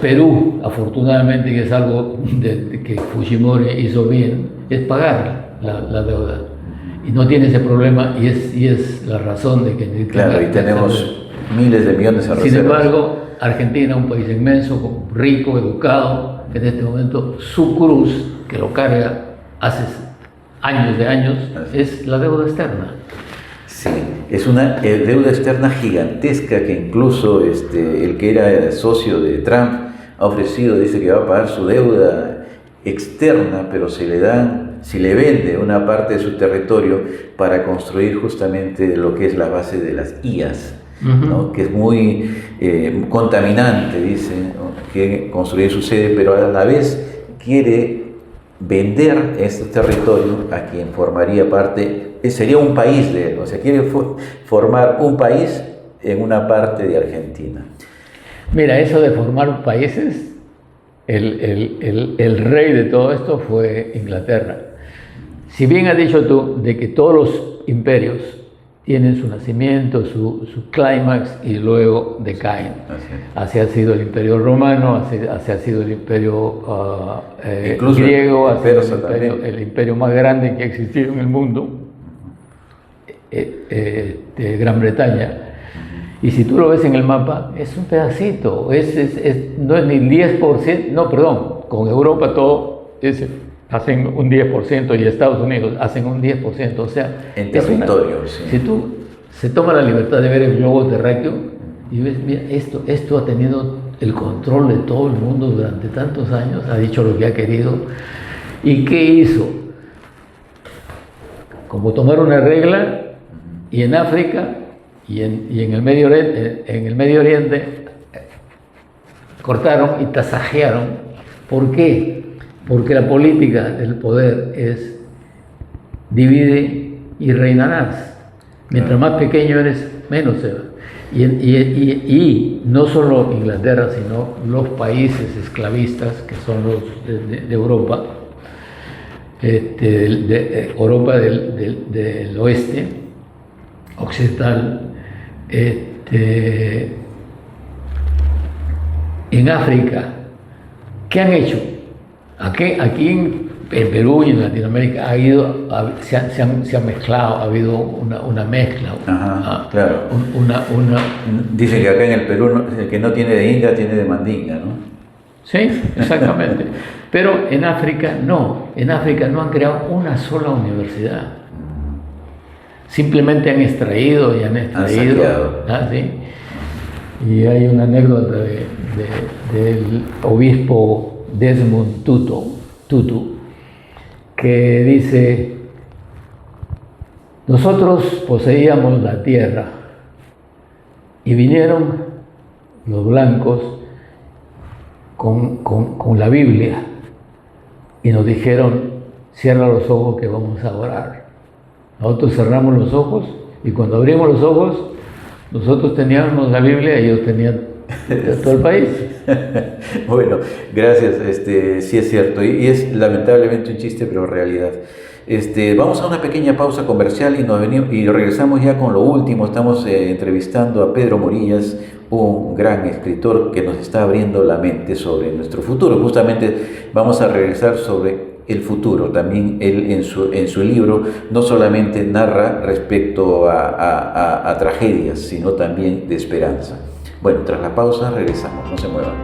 Perú, afortunadamente, que es algo que Fujimori hizo bien, es pagar la deuda. Y no tiene ese problema, y es la razón de que... Claro, y tenemos miles de millones de reservas. Sin embargo, Argentina, un país inmenso, rico, educado, en este momento su cruz, que lo carga hace años de años, es la deuda externa. Sí, es una deuda externa gigantesca que incluso el que era socio de Trump ha ofrecido, dice que va a pagar su deuda externa, pero si le vende una parte de su territorio para construir justamente lo que es la base de las IAS, ¿no? Que es muy contaminante, dice, ¿no? Que construir su sede, pero a la vez quiere vender este territorio a quien formaría parte, sería un país de él, o sea, quiere formar un país en una parte de Argentina. Mira, eso de formar países, el rey de todo esto fue Inglaterra. Si bien has dicho tú de que todos los imperios tienen su nacimiento, su clímax y luego decaen. Así ha sido el imperio romano, así ha sido el imperio griego, así el imperio más grande que ha existido en el mundo, de Gran Bretaña. Y si tú lo ves en el mapa, es un pedacito, no es ni el 10%, no, perdón, con Europa todo hacen un 10% y Estados Unidos hacen un 10%, o sea... En territorio, sí. Si tú se toma la libertad de ver el globo terráqueo y ves, mira, esto ha tenido el control de todo el mundo durante tantos años, ha dicho lo que ha querido. ¿Y qué hizo? Como tomar una regla, y en África y en el Medio Oriente cortaron y tasajearon. ¿Por qué? Porque la política del poder es divide y reinarás. Mientras más pequeño eres, menos se va. Y no solo Inglaterra, sino los países esclavistas, que son los de Europa, Europa del oeste, occidental, en África, ¿qué han hecho? Aquí en Perú y en Latinoamérica se han mezclado, ha habido una mezcla. Ajá, claro. Dicen que acá en el Perú el que no tiene de Inga tiene de Mandinga, ¿no? Sí, exactamente. Pero en África no han creado una sola universidad. Simplemente han extraído. ¿Sí? Y hay una anécdota del obispo Desmond Tutu, que dice: nosotros poseíamos la tierra y vinieron los blancos con la Biblia y nos dijeron: cierra los ojos que vamos a orar. Nosotros cerramos los ojos y cuando abrimos los ojos, nosotros teníamos la Biblia y ellos tenían todo el país. Bueno, gracias, sí es cierto, y es lamentablemente un chiste, pero realidad. Vamos a una pequeña pausa comercial y regresamos ya con lo último. Estamos entrevistando a Pedro Morillas, un gran escritor que nos está abriendo la mente sobre nuestro futuro. Justamente vamos a regresar sobre el futuro. También él en su libro no solamente narra respecto a tragedias, sino también de esperanza. Bueno, tras la pausa regresamos, no se muevan.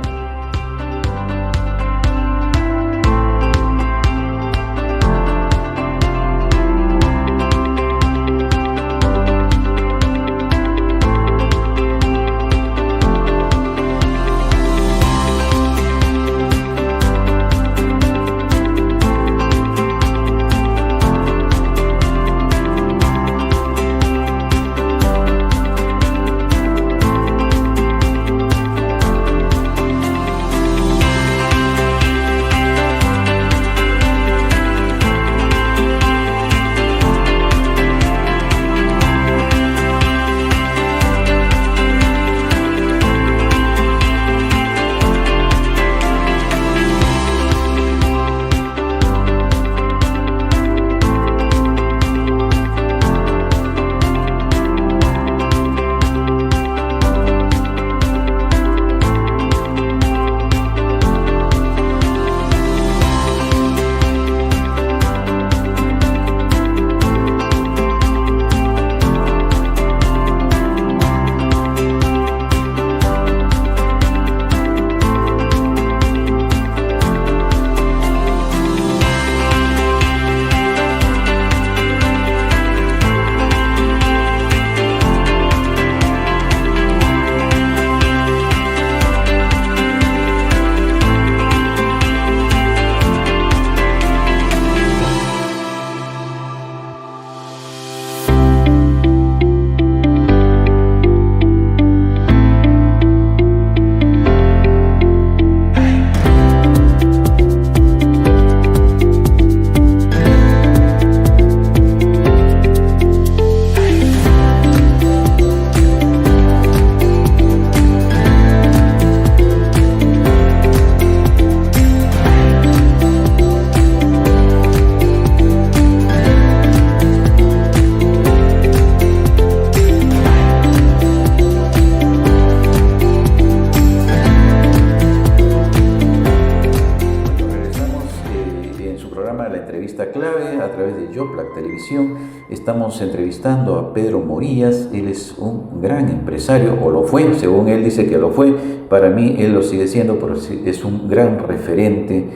programa La Entrevista Clave a través de Yoplac Televisión. Estamos entrevistando a Pedro Morillas. Él es un gran empresario, o lo fue, según él dice que lo fue. Para mí él lo sigue siendo, pero es un gran referente,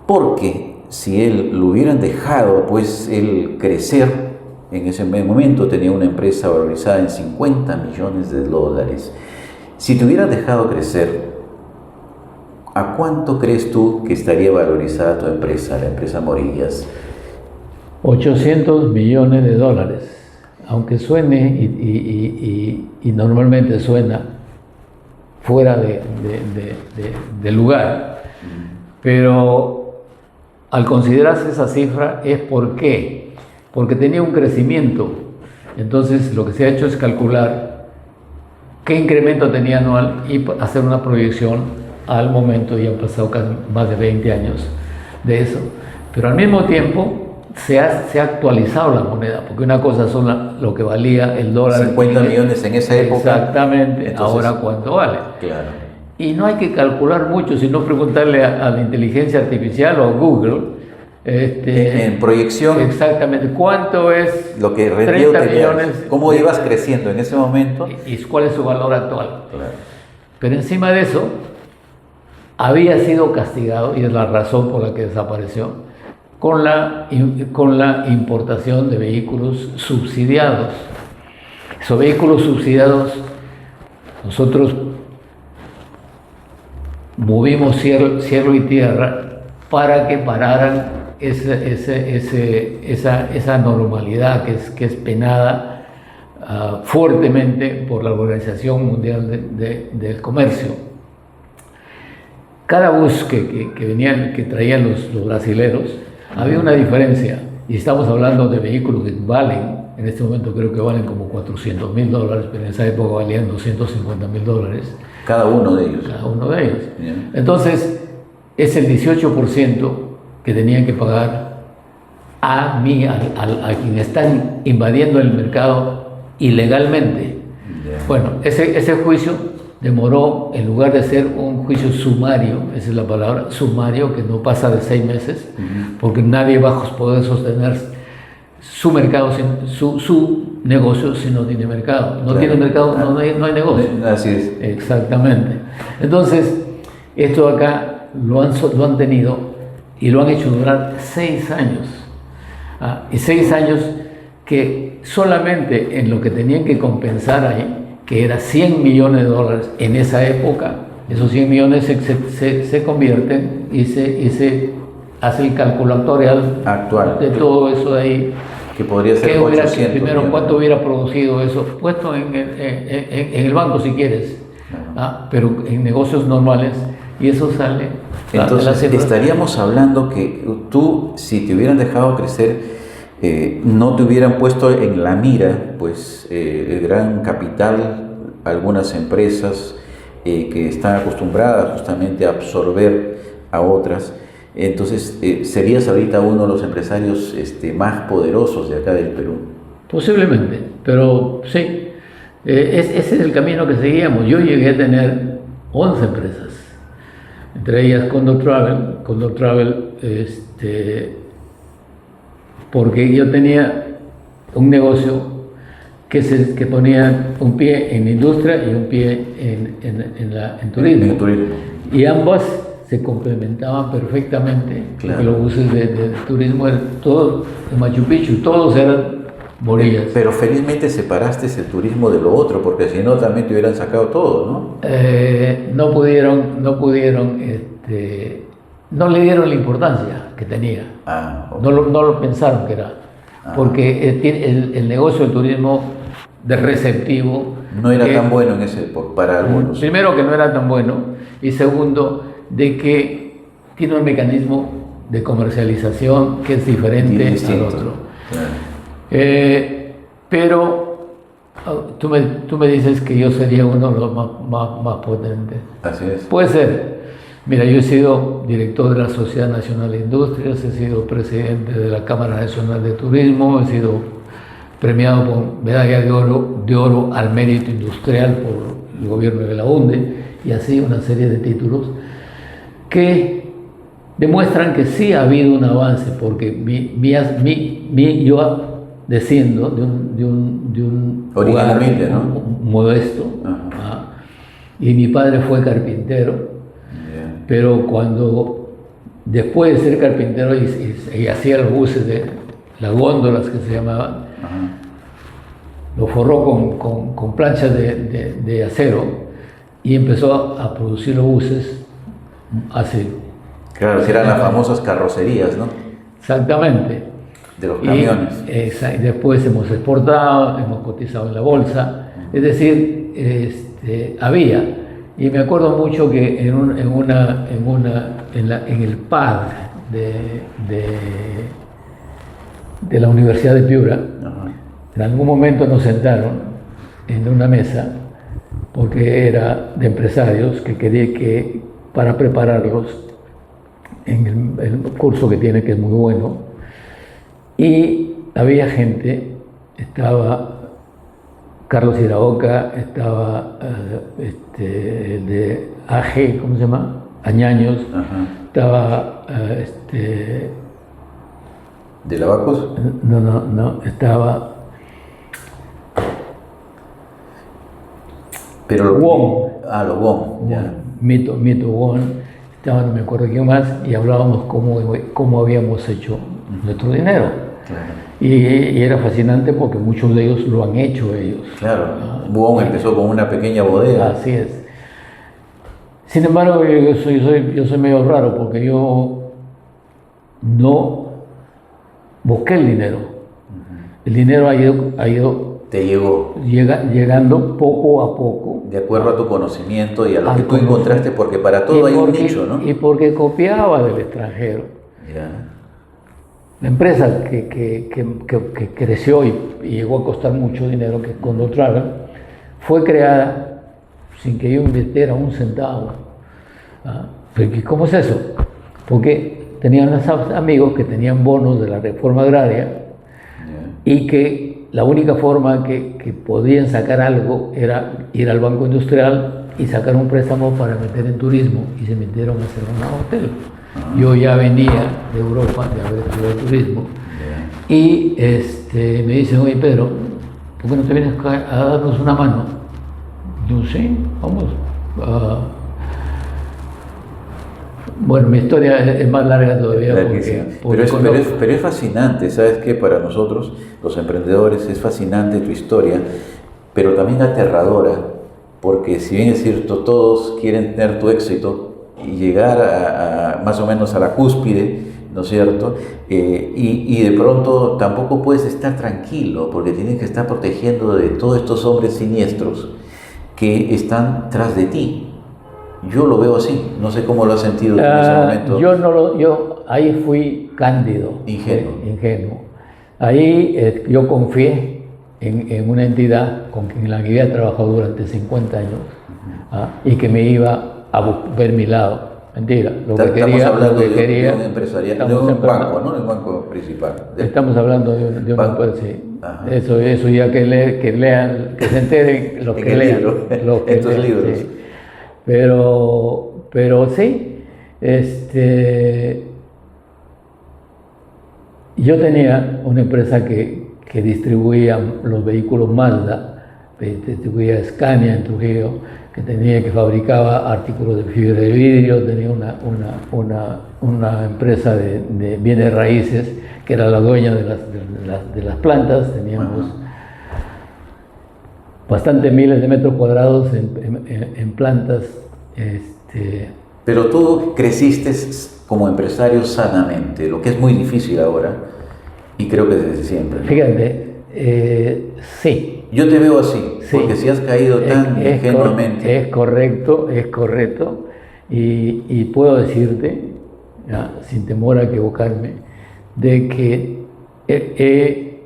porque si él lo hubieran dejado, pues él crecer, en ese momento tenía una empresa valorizada en $50 millones. Si te hubieran dejado crecer, ¿a cuánto crees tú que estaría valorizada tu empresa, la empresa Morillas? $800 millones, aunque suene y normalmente suena fuera de lugar, pero al considerarse esa cifra es porque tenía un crecimiento. Entonces lo que se ha hecho es calcular qué incremento tenía anual y hacer una proyección al momento. Ya han pasado casi más de 20 años de eso, pero al mismo tiempo se ha actualizado la moneda, porque una cosa son lo que valía el dólar, 50 millones en esa época. Exactamente. Entonces, ahora cuánto vale. Claro. Y no hay que calcular mucho, sino preguntarle a la inteligencia artificial o a Google. En proyección. Exactamente. ¿Cuánto es lo que 30 millones? ¿Cómo ibas creciendo en ese momento? ¿Y cuál es su valor actual? Claro. Pero encima de eso, había sido castigado, y es la razón por la que desapareció, con la importación de vehículos subsidiados. Esos vehículos subsidiados, nosotros movimos cielo y tierra para que pararan esa normalidad que es penada fuertemente por la Organización Mundial del Comercio. Cada bus que traían los brasileros, había una diferencia, y estamos hablando de vehículos que valen, en este momento creo que valen como $400.000, pero en esa época valían $250.000. Cada uno de ellos. Cada uno de ellos. Bien. Entonces, es el 18% que tenían que pagar a quien están invadiendo el mercado ilegalmente. Bien. Bueno, ese juicio demoró, en lugar de ser un juicio sumario, esa es la palabra, sumario, que no pasa de 6 meses, porque nadie va a poder sostener su mercado, su negocio, si no tiene mercado. No tiene mercado, no hay negocio. Así es. Exactamente. Entonces, esto acá lo han tenido y lo han hecho durar 6 años. Y 6 años que solamente en lo que tenían que compensar ahí, que era $100 millones en esa época, esos 100 millones se convierten y se hace el cálculo actual de todo eso de ahí. Que podría ser 800. Primero, ¿cuánto hubiera producido eso? Puesto en el banco si quieres, pero en negocios normales, y eso sale. Entonces, estaríamos hablando que tú, si te hubieran dejado crecer, no te hubieran puesto en la mira, pues, el gran capital, algunas empresas que están acostumbradas justamente a absorber a otras. Entonces, serías ahorita uno de los empresarios más poderosos de acá del Perú. Posiblemente, pero sí, ese es el camino que seguíamos. Yo llegué a tener 11 empresas, entre ellas Condor Travel, porque yo tenía un negocio que ponía un pie en industria y un pie en turismo. En turismo. Y ambas se complementaban perfectamente. Claro. Los buses de turismo, todos en Machu Picchu, todos eran Morillas. Pero felizmente separaste el turismo de lo otro, porque si no también te hubieran sacado todo, ¿no? No pudieron, no le dieron la importancia que tenía. Okay. No lo pensaron que era. Porque el negocio del turismo de receptivo no era tan bueno para algunos. Primero, que no era tan bueno, y segundo, de que tiene un mecanismo de comercialización que es diferente al otro. Claro. Pero tú me dices que yo sería uno de los más potentes. Así es. Puede ser. Mira, yo he sido director de la Sociedad Nacional de Industrias, he sido presidente de la Cámara Nacional de Turismo, he sido premiado con medalla de oro al mérito industrial por el gobierno de la UNDE, y así una serie de títulos que demuestran que sí ha habido un avance, porque yo desciendo de un hogar Originalmente, ¿no? modesto, y mi padre fue carpintero, Bien. pero después de ser carpintero y hacía los buses de las góndolas que se llamaban, lo forró con planchas de acero y empezó a producir los buses hace... Claro, que eran las famosas carrocerías, ¿no? Exactamente. De los camiones. Y después hemos exportado, hemos cotizado en la bolsa, es decir, había. Y me acuerdo mucho que en el PAD de la Universidad de Piura, en algún momento nos sentaron en una mesa, porque era de empresarios que quería para prepararlos en el curso que tiene, que es muy bueno, y había gente, estaba Carlos Iraoka, estaba el de AG, ¿cómo se llama? Añaños, estaba ¿De Lavacos? No, estaba Pero Wong. Los Wong, ya. Mito Wong, estaba, no me acuerdo quién más, y hablábamos cómo habíamos hecho nuestro dinero. Claro. Y era fascinante porque muchos de ellos lo han hecho ellos. Claro, Wong empezó con una pequeña bodega. Así es. Sin embargo, yo soy medio raro porque yo no busqué el dinero. El dinero ha ido Te llegó. llegando poco a poco. De acuerdo a tu conocimiento y a lo que tú encontraste, porque para todo hay un nicho, ¿no? Y porque copiaba del extranjero. Ya. La empresa que creció y llegó a costar mucho dinero, que es Condotravel, fue creada sin que yo invirtiera un centavo. ¿Cómo es eso? Porque tenían amigos que tenían bonos de la reforma agraria y que la única forma que podían sacar algo era ir al Banco Industrial y sacar un préstamo para meter en turismo, y se metieron a hacer un hotel. Yo ya venía de Europa, de haber estudiado turismo, y me dicen: oye Pedro, ¿por qué no te vienes a darnos una mano? Yo, sí, vamos. Bueno, mi historia es más larga todavía. Pero es fascinante, ¿sabes qué? Para nosotros, los emprendedores, es fascinante tu historia, pero también aterradora, porque si bien es cierto, todos quieren tener tu éxito y llegar a más o menos a la cúspide, ¿no es cierto? Y de pronto tampoco puedes estar tranquilo, porque tienes que estar protegiendo de todos estos hombres siniestros que están tras de ti. Yo lo veo así, no sé cómo lo has sentido en ese momento. Yo ahí fui cándido, ingenuo. Ahí yo confié en una entidad con la que había trabajado durante 50 años y que me iba a ver mi lado. Mentira, Estamos hablando de un empresarial, de un banco, ¿no? El banco principal. Estamos hablando de un banco, sí. Eso ya que lean, que se enteren los que lean. Estos libros. Sí. Pero sí, yo tenía una empresa que distribuía los vehículos Mazda, distribuía Scania en Trujillo, que fabricaba artículos de fibra de vidrio, tenía una empresa de bienes raíces, que era la dueña de las plantas. Teníamos bastantes miles de metros cuadrados en plantas. Pero tú creciste como empresario sanamente, lo que es muy difícil ahora, y creo que desde siempre, ¿no? Fíjate, sí. Yo te veo así, sí, porque si has caído tan ingenuamente. Es correcto, y puedo decirte, sin temor a equivocarme, de que he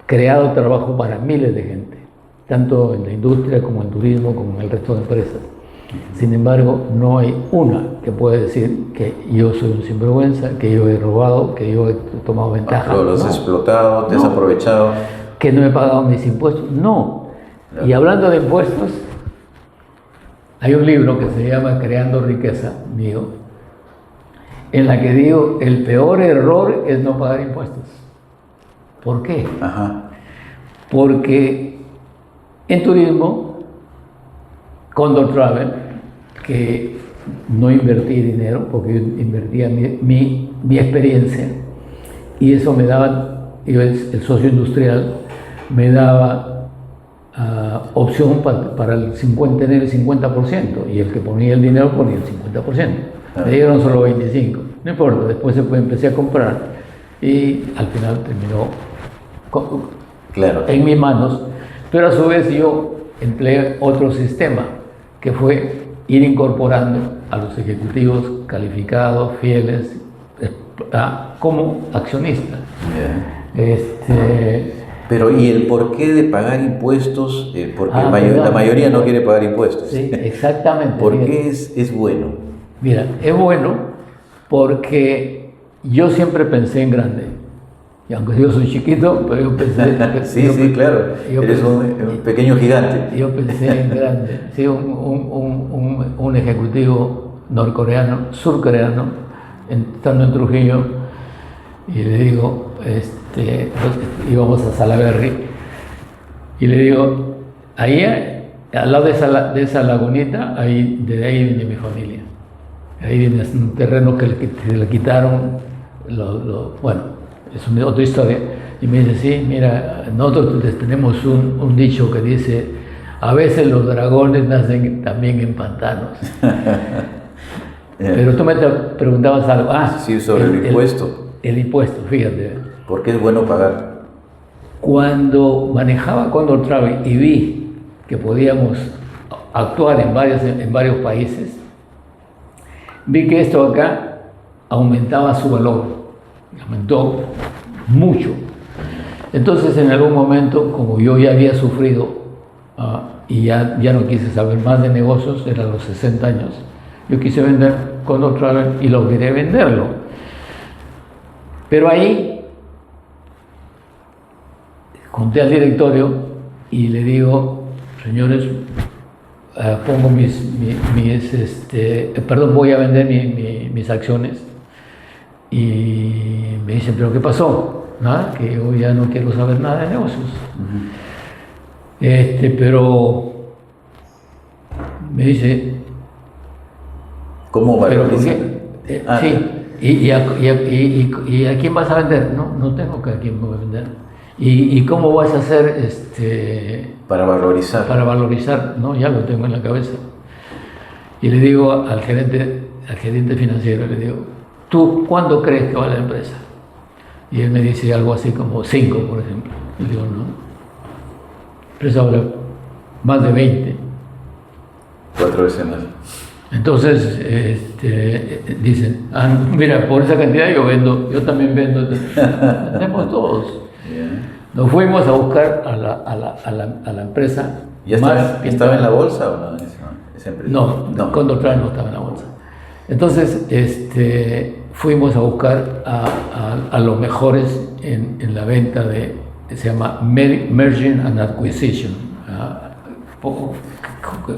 creado trabajo para miles de gente, tanto en la industria como en turismo, como en el resto de empresas. Sin embargo, no hay una que pueda decir que yo soy un sinvergüenza, que yo he robado, que yo he tomado ventaja. Lo has explotado, te has aprovechado. Que no he pagado mis impuestos. No. Y hablando de impuestos, hay un libro que se llama Creando Riqueza, mío, en la que digo, el peor error es no pagar impuestos. ¿Por qué? Ajá. Porque en turismo, Condor Travel, que no invertí dinero, porque yo invertía mi experiencia, y eso me daba, yo el socio industrial, me daba opción para el 50, tener el 50%, y el que ponía el dinero ponía el 50%. Me dieron solo 25%, no importa, después empecé a comprar, y al final terminó Claro. en mis manos, pero a su vez yo empleé otro sistema, que fue ir incorporando a los ejecutivos calificados, fieles, como accionistas. Bien. Pero ¿y el porqué de pagar impuestos? Porque la mayoría no quiere pagar impuestos. Sí, exactamente. ¿Por qué es bueno? Mira, es bueno porque yo siempre pensé en grande. Y aunque yo soy chiquito, pero yo pensé... sí, claro. Eres un pequeño gigante. Yo pensé en grande. Sí, un ejecutivo norcoreano, surcoreano, estando en Trujillo, y le digo, íbamos a Salaberry, y le digo, ahí, al lado de esa lagunita, de ahí viene mi familia. Ahí viene un terreno que le quitaron, bueno, es otra historia. Y me dice, sí, mira, nosotros tenemos un dicho que dice, a veces los dragones nacen también en pantanos. Pero tú me preguntabas algo. Sí, sobre el impuesto. El impuesto, fíjate. ¿Por qué es bueno pagar? Cuando manejaba Condor Travel y vi que podíamos actuar en varios países, vi que esto acá aumentaba su valor. Aumentó mucho. Entonces, en algún momento, como yo ya había sufrido y ya no quise saber más de negocios, eran los 60 años, yo quise vender Condor Travel y logré venderlo. Pero ahí junté al directorio y le digo, señores, pongo voy a vender mis acciones. Y me dicen, ¿pero qué pasó? Nada, que yo ya no quiero saber nada de negocios. Pero me dice, ¿cómo valoriza? Sí, ¿y a quién vas a vender? No tengo que a quién voy a vender. ¿Y cómo vas a hacer para valorizar? Para valorizar, no, ya lo tengo en la cabeza. Y le digo al gerente financiero, le digo, ¿tú cuándo crees que va la empresa? Y él me dice algo así como 5, por ejemplo. Y digo, no. La empresa vale más de 20. 4 veces más. Entonces, dicen, mira, por esa cantidad yo también vendo. Tenemos todos. Yeah. Nos fuimos a buscar a la empresa. ¿Ya estaba en la bolsa o no? Esa empresa? No, Condor Travel no estaba en la bolsa. Entonces, fuimos a buscar a los mejores en la venta se llama Merging and Acquisition.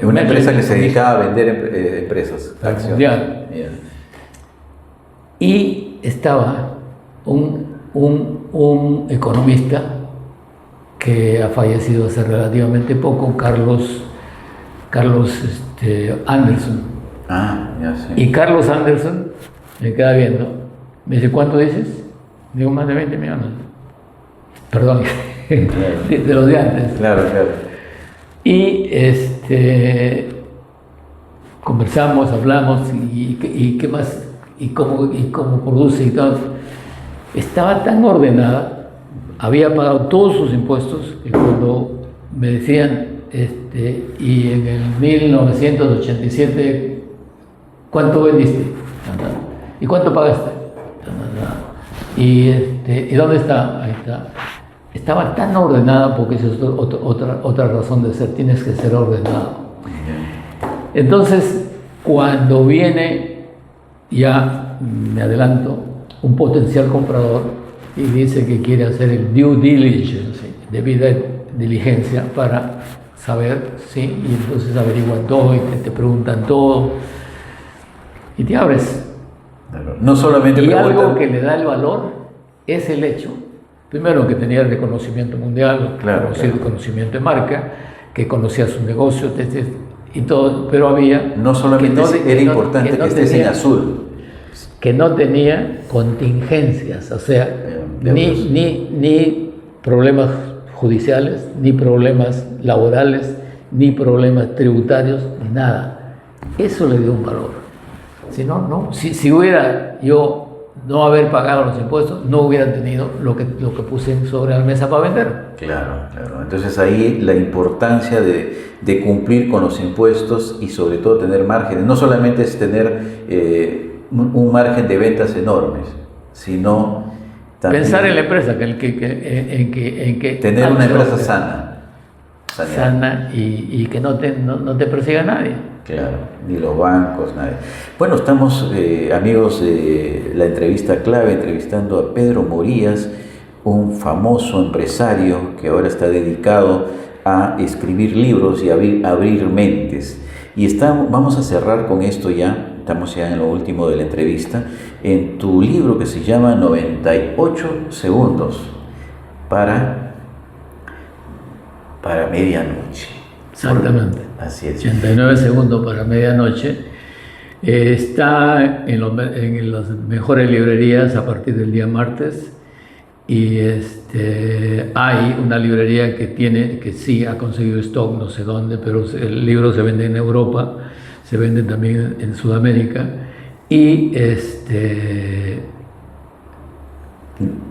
Una empresa que se dedicaba a vender empresas. Mundial. Yeah. Y estaba un economista que ha fallecido hace relativamente poco, Carlos Anderson. Ya sé. Y Carlos Anderson me queda viendo, me dice, ¿cuánto dices? Digo, más de 20 millones. Perdón, claro. de los de antes. Claro. Y conversamos, hablamos, y qué más, y cómo produce y todo. Estaba tan ordenada, había pagado todos sus impuestos, y cuando me decían, y en el 1987, ¿cuánto vendiste? ¿Y cuánto pagaste? ¿Y dónde está? Ahí está. Estaba tan ordenada, porque esa es otra razón de ser, tienes que ser ordenado. Entonces, cuando viene, ya me adelanto, un potencial comprador y dice que quiere hacer el due diligence, debida diligencia, para saber, ¿sí? Y entonces averiguan todo y te preguntan todo y te abres. No solamente Y preguntan, algo que le da el valor es el hecho, primero, que tenía el reconocimiento mundial, Claro, claro. conocimiento de marca, que conocía sus negocios y todo, pero había... no solamente era importante que estés en azul. Que no tenía contingencias, o sea, ni problemas judiciales, ni problemas laborales, ni problemas tributarios, ni nada. Eso le dio un valor. Si no, no. Si hubiera yo no haber pagado los impuestos, no hubiera tenido lo que puse sobre la mesa para vender. Claro, claro. Entonces ahí la importancia de cumplir con los impuestos y sobre todo tener márgenes. No solamente es tener un margen de ventas enormes, sino también pensar en la empresa, en que tener una empresa sana. Sana y que no te persiga nadie. Claro, ni los bancos, nadie. Bueno, estamos, amigos, de la entrevista clave, entrevistando a Pedro Morías, un famoso empresario que ahora está dedicado a escribir libros y abrir mentes. Y vamos a cerrar con esto ya, estamos ya en lo último de la entrevista, en tu libro que se llama 98 segundos para medianoche. Exactamente. Así es. 89 segundos para medianoche. Está en las mejores librerías a partir del día martes. Y hay una librería que sí ha conseguido stock, no sé dónde, pero el libro se vende en Europa, se vende también en Sudamérica. Y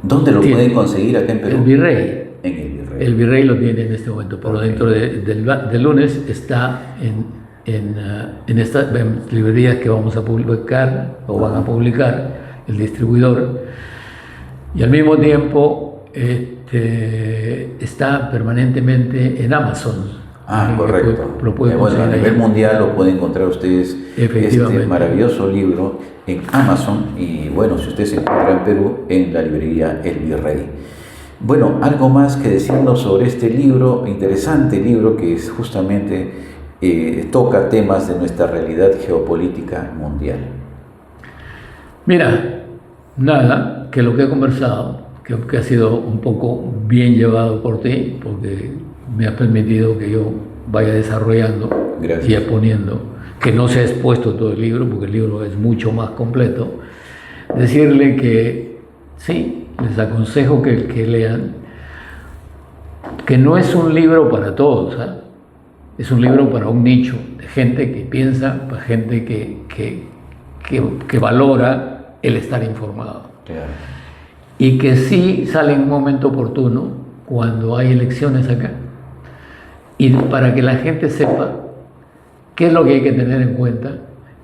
¿dónde lo pueden conseguir acá en Perú? El Virrey. En el Virrey. El Virrey lo tiene en este momento, pero Okay. dentro del lunes está en estas librerías que vamos a publicar o van a publicar el distribuidor. Y al mismo tiempo está permanentemente en Amazon. Correcto. Lo pueden Bueno, a conseguir nivel ahí. mundial lo pueden encontrar ustedes Efectivamente. maravilloso libro en Amazon y bueno, si usted se encuentra en Perú, en la librería El Virrey. Bueno, algo más que decirnos sobre este libro, interesante libro que es justamente toca temas de nuestra realidad geopolítica mundial. Mira, nada, que lo que he conversado, que ha sido un poco bien llevado por ti, porque me ha permitido que yo vaya desarrollando Gracias. y exponiendo, que no se ha expuesto todo el libro, porque el libro es mucho más completo. Decirle que sí, les aconsejo que lean, que no es un libro para todos, ¿eh? Es un libro para un nicho de gente que piensa, para gente que valora el estar informado. Claro. Y que sí sale en un momento oportuno cuando hay elecciones acá. Y para que la gente sepa qué es lo que hay que tener en cuenta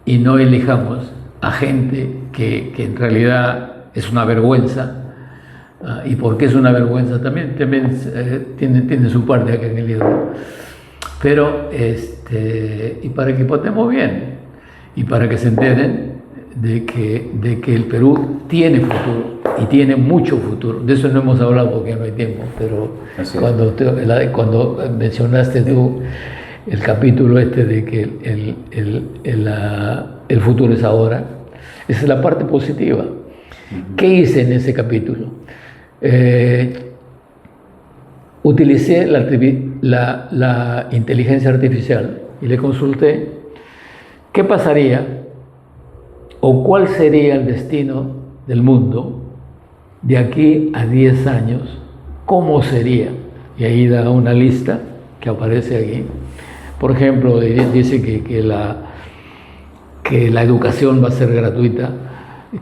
y no elijamos a gente que en realidad es una vergüenza. Y porque es una vergüenza también tiene su parte acá en el libro. Pero, y para que votemos bien y para que se enteren de que el Perú tiene futuro y tiene mucho futuro. De eso no hemos hablado porque no hay tiempo, pero cuando mencionaste tú el capítulo de que el futuro es ahora, esa es la parte positiva. ¿Qué hice en ese capítulo? Utilicé la inteligencia artificial y le consulté qué pasaría o cuál sería el destino del mundo de aquí a 10 años, cómo sería. Y ahí da una lista que aparece aquí. Por ejemplo, dice que la educación va a ser gratuita,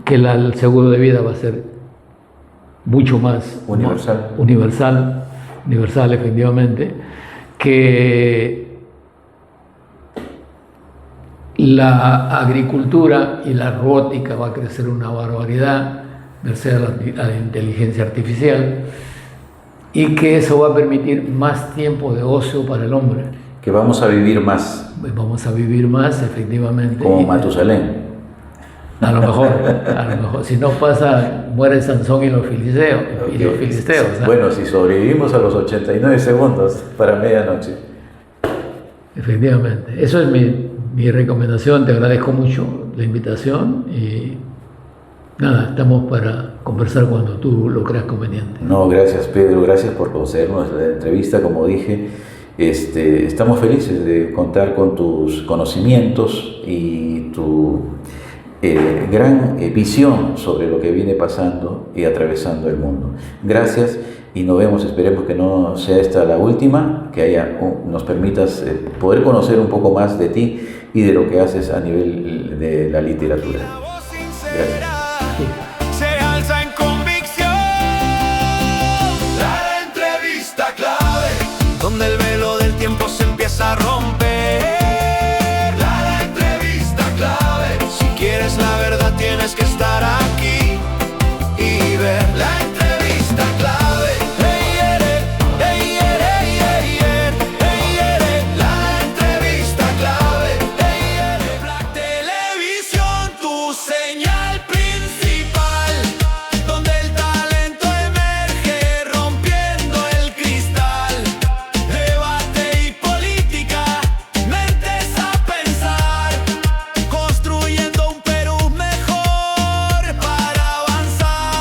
que el seguro de vida va a ser mucho más universal efectivamente, que la agricultura y la robótica va a crecer una barbaridad, merced a la inteligencia artificial, y que eso va a permitir más tiempo de ocio para el hombre. Que vamos a vivir más. Vamos a vivir más, efectivamente. Como Matusalén. A lo mejor, si no pasa, muere Sansón y los filisteos. ¿Eh? Bueno, si sobrevivimos a los 89 segundos para medianoche. Efectivamente, eso es mi recomendación. Te agradezco mucho la invitación y nada, estamos para conversar cuando tú lo creas conveniente. No, gracias Pedro, gracias por concedernos la entrevista. Como dije, estamos felices de contar con tus conocimientos y tu gran visión sobre lo que viene pasando y atravesando el mundo. Gracias y nos vemos, esperemos que no sea esta la última, que nos permitas poder conocer un poco más de ti y de lo que haces a nivel de la literatura. Gracias. Se alza en convicción, la entrevista clave, donde el velo del tiempo se empieza a romper. La entrevista clave, si quieres la verdad tienes que estar aquí y ver la entrevista clave. La entrevista clave. Black Televisión, tu señal principal, donde el talento emerge rompiendo el cristal. Debate y política, mentes a pensar, construyendo un Perú mejor para avanzar.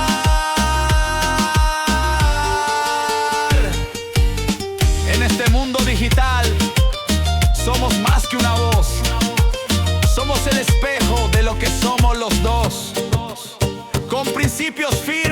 En este mundo digital somos más que una voz, somos el espejo de lo que somos los dos, con principios firmes